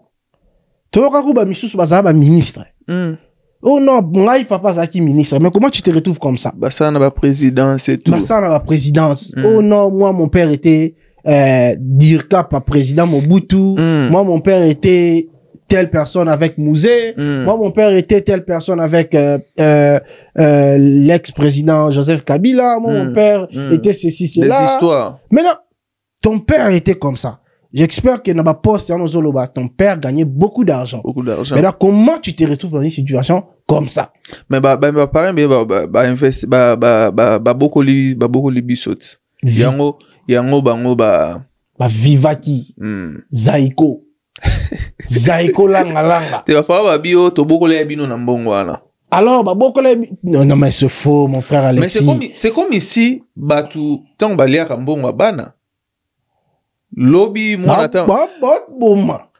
To ka ko ba misusu ba za ba ministre. Oh non, moi, papa Zaki ministre. Mais comment tu te retrouves comme ça? Bah ça, on a la présidence et tout. Bah ça, on a la présidence. Oh non, moi, mon père était, Dirka, pas président Mobutu. Moi, mon père était telle personne avec Mouzé. Moi, mon père était telle personne avec, l'ex-président Joseph Kabila. Moi, mon père était ceci, cela. Des histoires. Mais non, ton père était comme ça. J'espère que dans ma poste, ton père gagnait beaucoup d'argent. Beaucoup d'argent. Mais là, comment tu te retrouves dans une situation comme ça? Mais pareil, mais investi, beaucoup libisot. Yango, Vivaki. Zaiko. Zaiko langa. Tu vas pas, bio, to beaucoup les bino na mbongo wana. Alors, beaucoup les, non, mais c'est faux, mon frère Alexis. Mais c'est comme ici, tu, tant balia mbongo bana. Lobby moi attends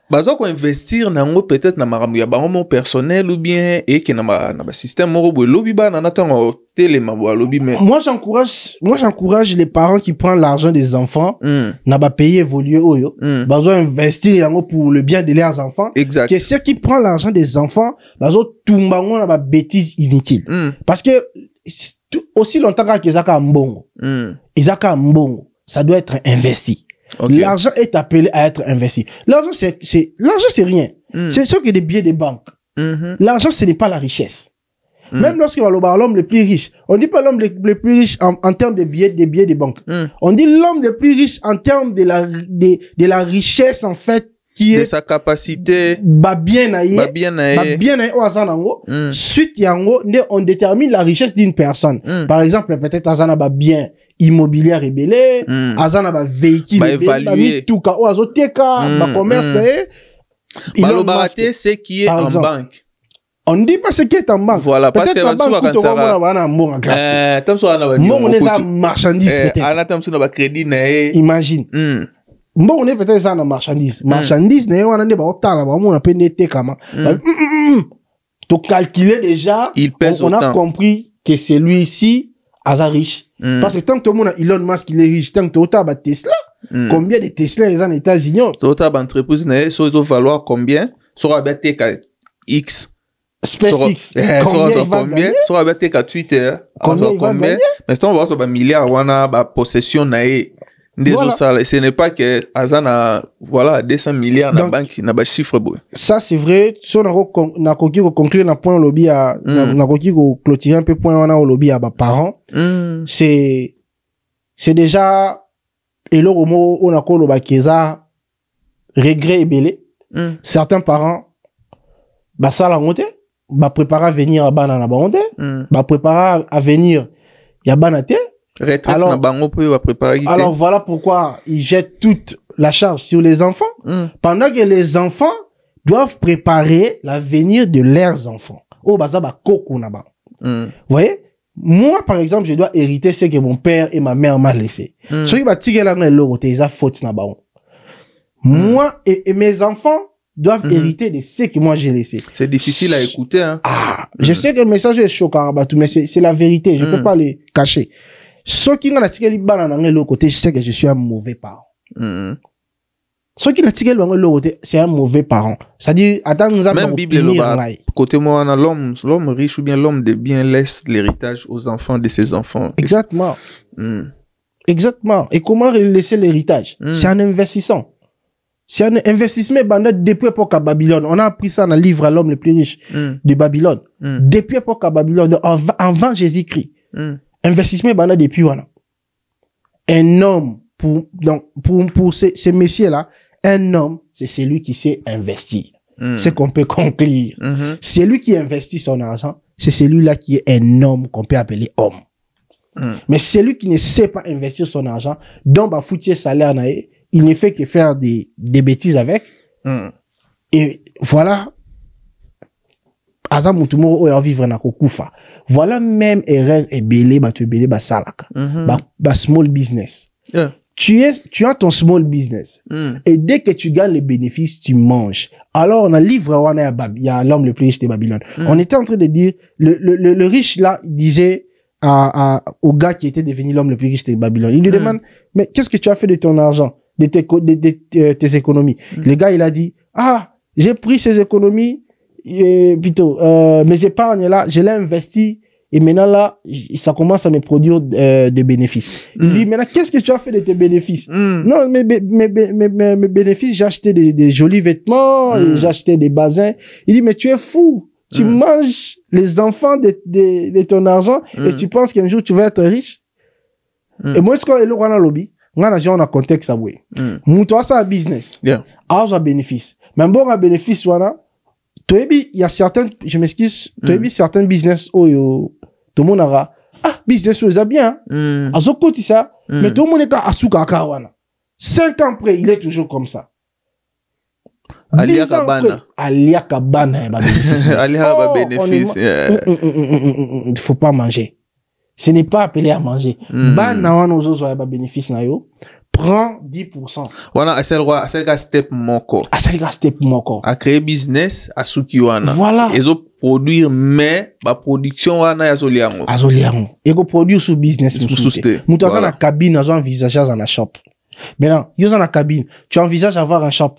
bazo ko investir nango peut-être na maramu ya bango personnel ou bien et que na ba système moro bo lobby ba na tango telema bo lobby mais moi j'encourage les parents qui prennent l'argent des enfants na ba payer évoluer oyo bazo investir yango pour le bien de leurs enfants. Exact. Que ceux qui prennent l'argent des enfants bazo tumbango na ba bêtises inutiles parce que aussi longtemps que Isaka mbongo ça doit être investi. Okay. L'argent est appelé à être investi. L'argent c'est rien. C'est ce que des billets de banque. L'argent ce n'est pas la richesse. Même lorsqu'on va l'homme le plus riche, on dit pas l'homme le plus riche en termes de billets de banque. On dit l'homme le plus riche en termes de la richesse en fait qui est de sa capacité suite yango on détermine la richesse d'une personne. Par exemple peut-être azana ba bien immobilier rebelle, azana ba véhicule évalué tout cas azoteka ba commerce c'est qui est en banque. On dit pas ce qui est en banque. Voilà, parce que la banque marchandise peut-être. Imagine. Bon, on est peut-être ça dans marchandise. Marchandise, tu calculer déjà, il pèse on a compris que celui-ci, Asa riche. Parce que tant que tout le monde a Elon Musk, il est riche, tant que tu as Tesla, Combien de Tesla ils ont aux États-Unis? Tota entreprise na so ils valoir combien? Sera bête ka X. SpaceX. Combien? Sera bête ka Twitter. Combien? Mais c'est on va sur ba milliard wana ba possession na ce n'est pas que Azana voilà 200 milliards na banque na ba chiffre boy. Ça c'est vrai, si on a koki ko conclure na point lobby à na koki ko clôturer un peu point wana au lobby à ba parents. C'est déjà et là au mot on a ko lo ba keza regret et belé. Certains parents ba ça la monter, ba préparer à venir à bana na ba monter, ba préparer à venir ya bana te. Alors, alors voilà pourquoi ils jettent toute la charge sur les enfants, pendant que les enfants doivent préparer l'avenir de leurs enfants. Oh, bah ça, bah, coco, là-bas. Vous voyez? Moi, par exemple, je dois hériter ce que mon père et ma mère m'ont laissé. Ceux qui va tirer la main, ils ont faute, là-bas. Moi et mes enfants doivent hériter de ce que moi j'ai laissé. C'est difficile à écouter, hein. Ah, je sais que le message est choquant, mais c'est la vérité. Je peux pas le cacher. Ceux qui ont tiré les balles dans l'autre côté, je sais que je suis un mauvais parent. Ceux qui ont tiré l'autre côté, c'est un mauvais parent. C'est-à-dire, attends, nous avons même Bible, côté moi, l'homme riche ou bien l'homme de bien laisse l'héritage aux enfants de ses enfants. Exactement. Exactement. Et comment laisser l'héritage? C'est un investissement. C'est un investissement depuis l'époque à Babylone. On a appris ça dans le livre à l'homme le plus riche de Babylone. Depuis l'époque à Babylone, avant Jésus-Christ. Investissement depuis wana. Un homme pour ces messieurs-là, un homme, c'est celui qui sait investir. C'est qu'on peut conclure. Celui qui investit son argent, c'est celui-là qui est un homme qu'on peut appeler homme. Mais celui qui ne sait pas investir son argent, dont bah foutir salaire nae, il ne fait que faire des bêtises avec. Et voilà. Azam mutumo o ya vivre na kokufa. Voilà même erreur et belé ba tu belé ba salaka. Ba small business. Tu as ton small business. Et dès que tu gagnes les bénéfices, tu manges. Alors on a livre wana il y a l'homme le plus riche de Babylone. On était en train de dire le riche là disait au gars qui était devenu l'homme le plus riche de Babylone. Il lui demande mais qu'est-ce que tu as fait de ton argent, de tes économies? Le gars il a dit j'ai pris ces économies plutôt mes épargnes là, je l'ai investi et maintenant là ça commence à me produire des bénéfices. Il dit maintenant qu'est-ce que tu as fait de tes bénéfices? Non, mes bénéfices, j'ai acheté des jolis vêtements, j'ai acheté des bassins. Il dit mais tu es fou, tu manges les enfants de ton argent et tu penses qu'un jour tu vas être riche. Et moi ce qu'on a lobby on a contexte à oui muto ça business a bénéfice mais bon un bénéfice voilà. Il y a certains, je m'excuse, certains business où tout le monde aura, business où ça bien, à ce côté ça, mais tout le monde est à Asuka Kawana. 5 ans après, il est toujours comme ça. Alia Kabana. Alia Kabana, bénéfice. Il faut pas manger. Ce n'est pas appelé à manger. Bana wana ozo bénéfice na yo. Prends 10%. Voilà, à celle step moko. À celle step moko. À créer business, à souki wana. Voilà. Et zo produire, mais, ba production wana ya zoliango. A zoliango. Et go produire sous business. Moutou dans la cabine, on envisage dans la shop. Maintenant, yo dans la cabine, tu envisages avoir un shop.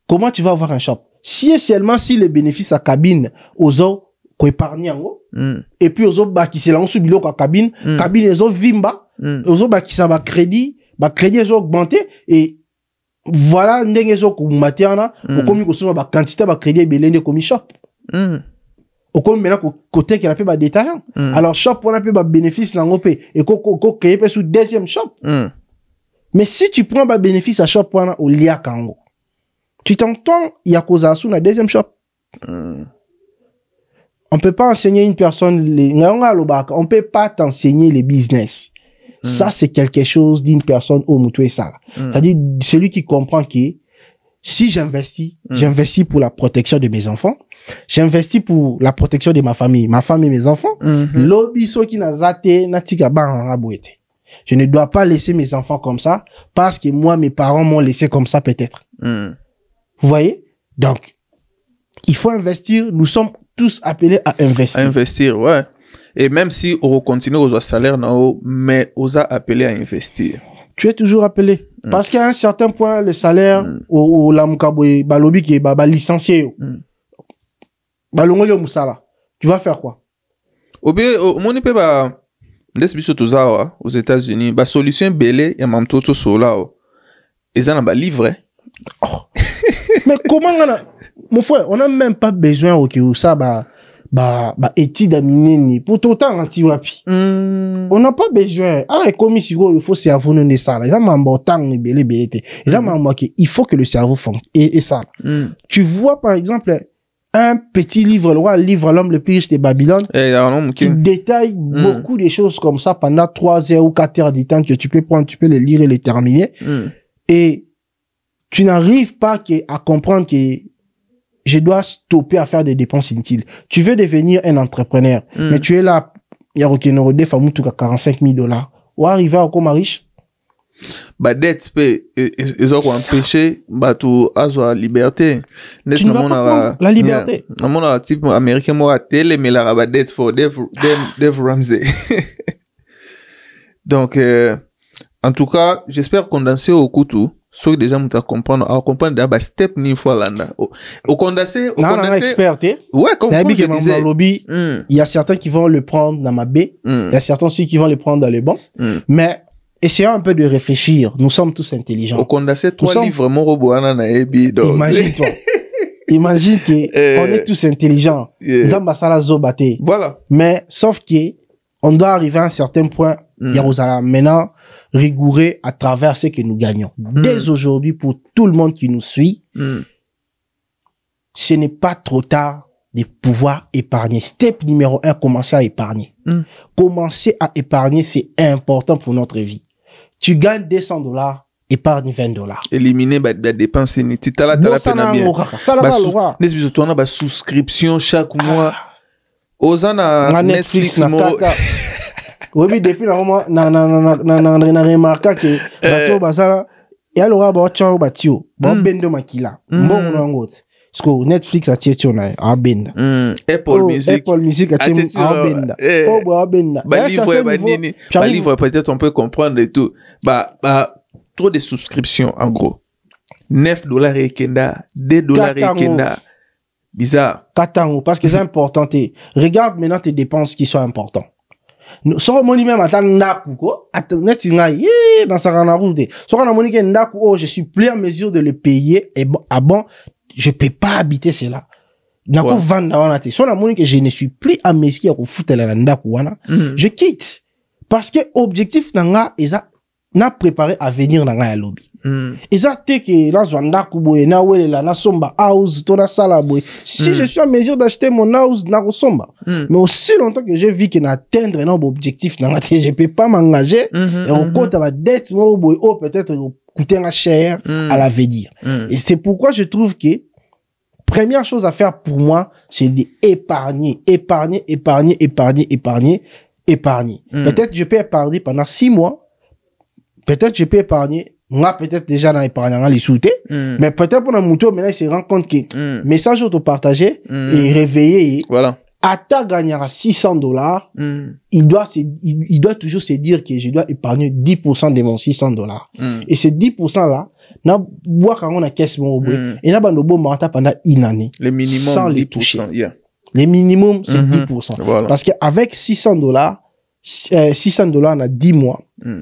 Comment tu vas avoir un shop? Si seulement si les bénéfices à cabine, aux autres, ko épargne yango. Et puis aux autres, bah, qui se lancent sous bilo kwa cabine, cabine, les autres vimba, aux autres, bah, qui ça va crédit, bah crédit ils ont augmenté et voilà ndenge zo ko matiana au komi ko soma ba quantité ba crédit belende komi shop au komi maintenant côté qui a peu ba détaillant alors shop on a peu ba bénéfice na ngopé et ko créer peu sous deuxième shop mais si tu prends ba bénéfice à shop on au lia kango tu t'entends il y a cause sous na deuxième shop on peut pas enseigner une personne on peut pas t'enseigner les business. Ça, c'est quelque chose d'une personne au moutou ça. C'est-à-dire, celui qui comprend que si j'investis, j'investis pour la protection de mes enfants, j'investis pour la protection de ma famille et mes enfants. L'obiso qui n'a zaté, n'a tika ban rabouete. Je ne dois pas laisser mes enfants comme ça parce que moi, mes parents m'ont laissé comme ça peut-être. Vous voyez? Donc, il faut investir. Nous sommes tous appelés à investir. Investir, ouais. Et même si on continue aux salaires, mais on a appelé à investir. Tu es toujours appelé. Parce qu'à un certain point, le salaire, au la mukaboy, balobi qui est licencié. Balongoli au musala. Tu vas faire quoi? Au bien, mon épée, aux États-Unis, solution belé, et même tout cela, ils en ont livré. Mais comment on a, mon frère, on n'a même pas besoin, ok, ça, étude à minini, pour tout temps, anti-wapi. On n'a pas besoin. Ah, et comme ici, il faut cerveau non ça. Ils ont important, il faut que le cerveau fonctionne. Et ça. Tu vois, par exemple, un petit livre, le livre à l'homme le plus riche de Babylone, qui détaille beaucoup de choses comme ça pendant 3 heures ou 4 heures du temps que tu peux prendre, tu peux le lire et le terminer. Et tu n'arrives pas à comprendre que je dois stopper à faire des dépenses inutiles. Tu veux devenir un entrepreneur, mais tu es là, il y a aucun des fameux tout à $45,000. Ou arriver à comme riche? Dette, ils ont empêché, tout, à la liberté. Tu ne vas pas la liberté. Mon type américain, moi, télé, mais la dette for Dave Ramsey. Donc, en tout cas, j'espère condenser au couteau. Ceux déjà nous comprendre, à comprendre d'abord step ni fois là. Au condensé, experté. Ouais, comme je disais. Il y a certains qui vont le prendre dans ma baie. Il y a certains aussi qui vont le prendre dans les bancs. Mais essayons un peu de réfléchir. Nous sommes tous intelligents. Au condensé, 3 livres, mon robot, imagine-toi. Imagine que on est tous intelligents. Voilà. Mais sauf que on doit arriver à un certain point. Maintenant, rigoureux à travers ce que nous gagnons. Dès aujourd'hui, pour tout le monde qui nous suit, ce n'est pas trop tard de pouvoir épargner. Step numéro 1, commencer à épargner. Commencer à épargner, c'est important pour notre vie. Tu gagnes $200, épargne $20. Éliminer la dépense inutile. La souscription chaque mois. Osana Netflix, oui, depuis le moment, na remarqué que bateau basala et alors chao batio bendo makila bon ngot parce que Netflix a tietio na abenda Apple Music a tietio abenda abenda livre peut-être on peut comprendre et tout trop de souscriptions en gros $9 et kenda $2 et kenda bizarre parce que c'est important. Regarde maintenant tes dépenses qui sont importantes. So moni même ata ndaku ko neti ngai dans sa route so kana moni ke ndaku je suis plus en mesure de le payer et bon je peux pas habiter cela nako vanda wana te so na moni que je ne suis plus en mesure ko futela ndaku wana je quitte parce que objectif nanga eza na préparé à venir na nga ya lobby eza te ke la zwanda kuboye na welela na somba house to na sala boye si je suis en mesure d'acheter mon house na ko somba mais aussi longtemps que je vis que na atteindre un objectif na nga te je peux pas m'engager et on compte ma dette mo boye peut-être coûter un cher à l'avenir et c'est pourquoi je trouve que première chose à faire pour moi c'est d'épargner peut-être je peux épargner pendant 6 mois. Peut-être je peux épargner, moi peut-être déjà dans épargnant les sous-té, mais peut-être pour un mouton, maintenant il se rend compte que message auto-partagé et réveillé, voilà. Ata gagnera $600, il doit toujours se dire que je dois épargner 10% de mon $600. Et ces 10% là, na bois quand on a caisse mon et na bando bon pendant une année. Le minimum sans 10%, les toucher. Yeah. Le minimum c'est 10%. Voilà. Parce qu'avec $600 en 10 mois,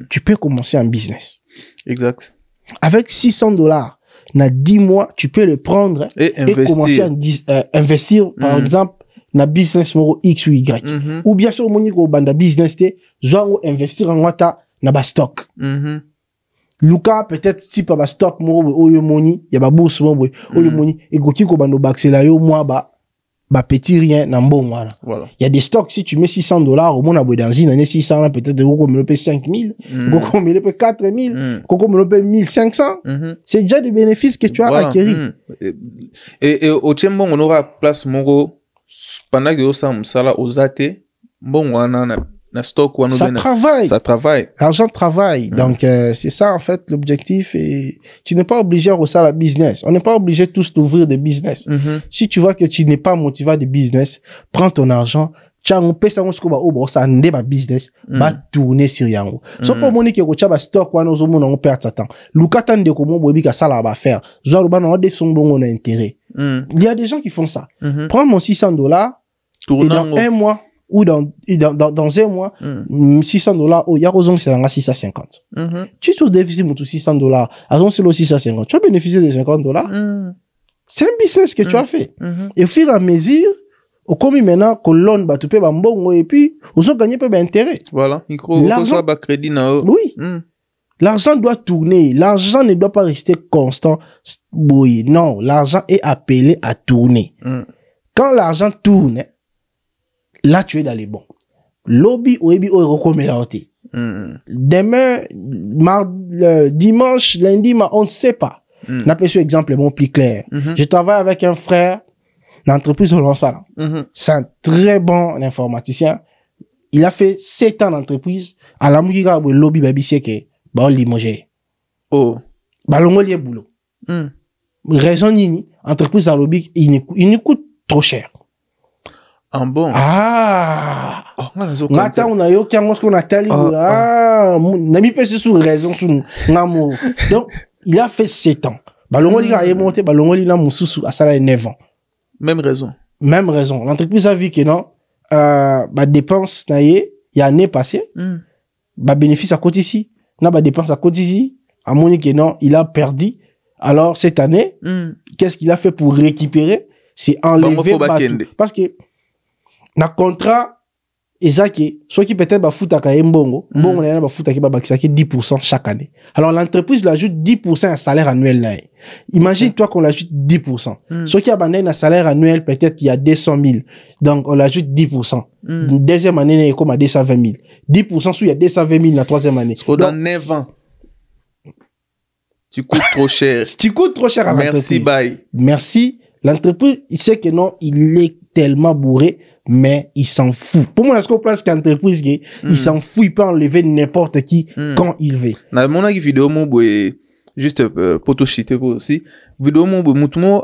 tu peux commencer un business. Exact. Avec $600 en 10 mois, tu peux le prendre et commencer à investir, par exemple, dans business moro X ou Y. Ou bien sûr, moni ko banda business te, zo investir en wata na ba stock. Luka peut-être si pa ba stock moro oyo moni, ya ba bourse moro oyo moni et goki ko bando baxela yo moi petit rien na mbongo wana. Voilà. Il y a des stocks si tu mets $600 au moins dans une année 600 là peut-être goko me le paye 5000, goko me le paye 4000, goko me le paye 1500. C'est déjà des bénéfices que tu as acquis. Et au tiembo on aura place moro pendant que ça msala ozate bon wana na stock wana ça travaille. L'argent travaille. Donc c'est ça en fait l'objectif et tu n'es pas obligé à ressortir la business. On n'est pas obligé tous d'ouvrir des business. Si tu vois que tu n'es pas motivé de business, prends ton argent, Tchango pesa on sko ba o ba ça ndé ba business ba tourner sur yango. So pour monique ko tcha ba stock wana zo mona on perd sa temps. Lukata ndeko mo bobi ka sala ba faire. Zo ba na de son bongo na intérêt. Il y a des gens qui font ça. Prends mon $600 et dans un mois ou dans un mois, $600, oh, y'a raison que c'est dans 650. Tu es au déficit, mon tout $600, avant c'est le 650. Tu as bénéficié des $50. C'est un business que tu as fait. Et au fur et à mesure, au comme maintenant, colonne, bah, tu peux, bah, bon, et puis, aux autres gagner, peu, bah, intérêt. Voilà. L'argent, bah, crédit, oui. L'argent doit tourner. L'argent ne doit pas rester constant. Oui, non. L'argent est appelé à tourner. Quand l'argent tourne, là, tu es dans les bons. Lobby, oebi, oerokomelauti. Demain, dimanche, lundi, on ne sait pas. On appelle ce exemple mon plus clair. Je travaille avec un frère d'entreprise au Lansala. C'est un très bon informaticien. Il a fait 7 ans d'entreprise. À la mouille, le lobby, baby, c'est que, bah, on limogé. Oh. Bah, l'on lié boulot. Raison nini, entreprise à lobby, il nous coûte trop cher. Ah bon? Ah! Oh, Mata, on a eu qu'un mot qu'on a tali. Ah! N'ami pas sous raison, sous n'amour. Donc, il a fait 7 ans. Bah, l'on lié a monté, bah, l'on lié n'a moussou à ça 9 ans. Même raison. Même raison. L'entreprise a vu que non, bah, dépense, naïe, il y a année passée, bah, bénéfice à côté ici. N'a pas dépense à côté ici. À mon que non, il a perdu. Alors, cette année, qu'est-ce qu'il a fait pour récupérer? C'est enlever parce que, na contrat, ezaki, soit qui peut-être ba fouta ka mbongo, mbongo na ba fouta ki ba bakisaki 10% chaque année. Alors, l'entreprise l'ajoute 10% à salaire annuel là. Imagine toi qu'on l'ajoute 10%. Soit qui a un salaire annuel, peut-être qu'il y a 200 000. Donc, on l'ajoute 10%. Deuxième année, il y a comme à 220 000. 10% sous il y a 220 000 la troisième année. Parce dans 9 ans. Tu coûtes trop cher. Tu coûtes trop cher à l'entreprise. Merci, bye. Merci. L'entreprise, il sait que non, il est tellement bourré, mais il s'en fout. Pour moi, est-ce qu'on place qu'entreprise, il s'en fout, il peut enlever n'importe qui quand il veut. Dans mon vidéo, juste pour te chiter aussi, vidéo, mon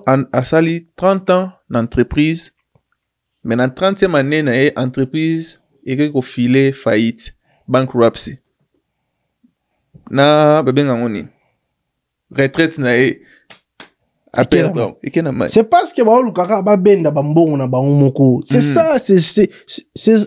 a sali 30 ans d'entreprise, mais dans 30e année, na entreprise, et qu'on filé faillite, bankruptcy. Na, bébé, ngoni. Retraite, na c'est parce que c'est ça, c'est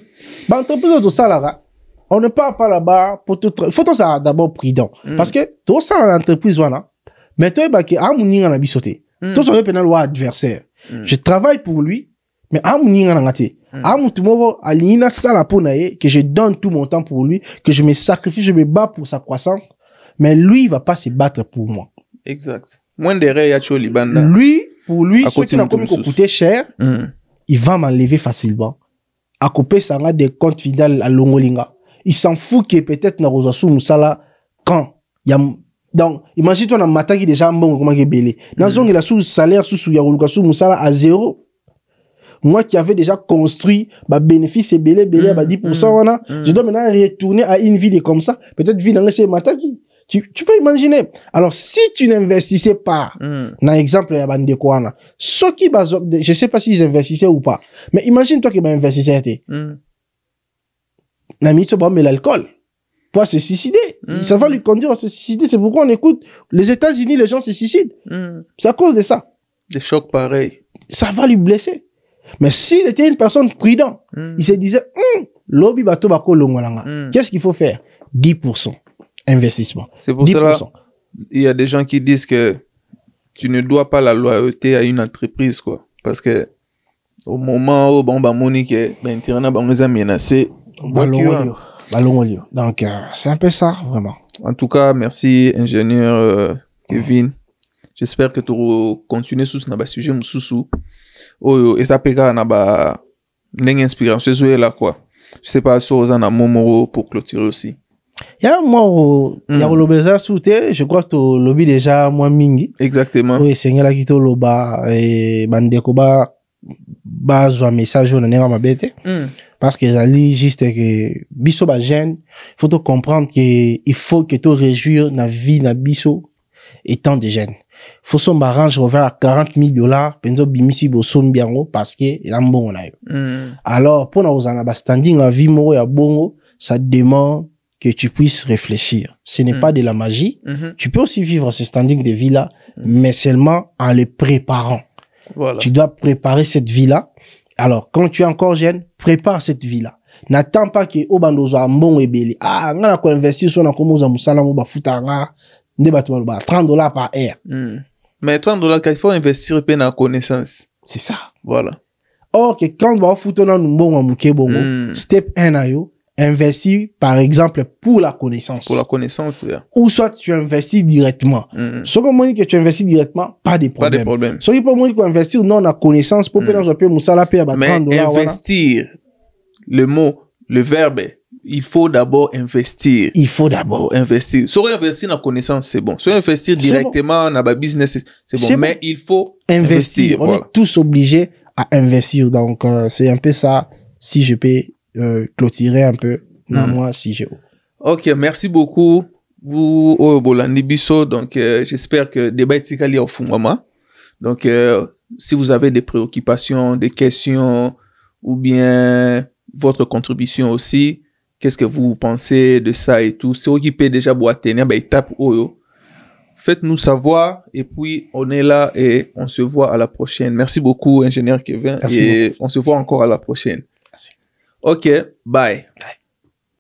l'entreprise de ça on ne part pas là-bas pour tout faut tout ça d'abord prudent parce que tout ça l'entreprise voilà mais toi bah que amuninga na bisoté tout ça pénal ou adversaire je travaille pour lui mais amuninga na ngati amutumoro alina sala pour nae que je donne tout mon temps pour lui que je me sacrifie je me bats pour sa croissance mais lui il va pas se battre pour moi. Exact. Lui, pour lui, ce qui n'a commis coûté cher, il va m'enlever facilement. À couper ça a des comptes fidèles à Longolinga. Il s'en fout que peut-être na rosasu musala quand il y a donc imagine toi na matin qui déjà bon comment il belé. Dans zone il a sous salaire sous ya rosasu musala à 0. Moi qui avais déjà construit bah bénéfice et belé bah 10% wana, je dois maintenant retourner à une vie comme ça, peut-être vie dans ces matin qui tu peux imaginer. Alors, si tu n'investissais pas, dans l'exemple, il y a bande de quoi, ceux qui, je sais pas s'ils investissaient ou pas, mais imagine-toi qu'ils investissaient, mais l'alcool, pour se suicider. Ça va lui conduire à se suicider. C'est pourquoi on écoute, les États-Unis, les gens se suicident. C'est à cause de ça. Des chocs pareils. Ça va lui blesser. Mais s'il était une personne prudente, il se disait, lobby bateau bako longolanga. Qu'est-ce qu'il faut faire? 10%. Investissement. C'est pour 10%. Cela, il y a des gens qui disent que tu ne dois pas la loyauté à une entreprise, quoi. Parce que, au moment où, bon, bah, Monique, l'internet, bah, on les a menacés. Donc, c'est un peu ça, vraiment. En tout cas, merci, ingénieur, Kevin. J'espère que tu vas continuer sur ce sujet, et ça peut être une inspiration, c'est là, quoi. Je sais pas si vous en avez un moment pour clôturer aussi. Ya moi il y a le beza souté je crois que le lobby déjà moins mingi exactement oui c'est ngela kito loba et bandeko ba zo message on n'est pas bête parce que j'allais juste que biso ba jeune faut te comprendre que il faut que tu réjouir na vie na biso étant des jeunes. Faut son Range Rover à $40,000, penzo bimisi bosom biango parce que il a un bon on a eu. Alors, pour nous en standing à vie moro ya bongo, ça demande que tu puisses réfléchir. Ce n'est pas de la magie. Tu peux aussi vivre ce standing de vie-là, mais seulement en le préparant. Voilà. Tu dois préparer cette vie-là. Alors, quand tu es encore jeune, prépare cette vie-là. N'attends pas que obandozo a bon et belé. Ah, on a quoi investir sur la komoza musala mo ba futanga, ndebatu ba $30 par heure. Mais $30 il faut investir pe na connaissance. C'est ça. Voilà. Or que quand ba futona mbongo muke bongo, step 1 ayo, investir par exemple pour la connaissance. Pour la connaissance, oui. Ou soit tu investis directement. Ce qu'on dit que tu investis directement, pas de problème. Pas de problème. Ce qui peut dire investir non la connaissance pour payer un peu musala payer mais $30. Investir, le mot, le verbe, il faut d'abord investir. Il faut d'abord investir. Soit investir dans la connaissance, c'est bon. Soit investir directement dans le business, c'est bon. Mais il faut investir. On est tous obligés à investir. Donc, c'est un peu ça, si je peux clôturer un peu dans moi, si je veux. Ok, merci beaucoup. Vous, Bolandi Bisso, donc, j'espère que débat est allé au fond, maman. Donc, si vous avez des préoccupations, des questions, ou bien votre contribution aussi, qu'est-ce que vous pensez de ça et tout, c'est occupé déjà boîter, ben tape oyo. Faites-nous savoir et puis on est là et on se voit à la prochaine. Merci beaucoup, ingénieur Kevin. Merci et beaucoup. On se voit encore à la prochaine. Merci. Ok, bye. Bye.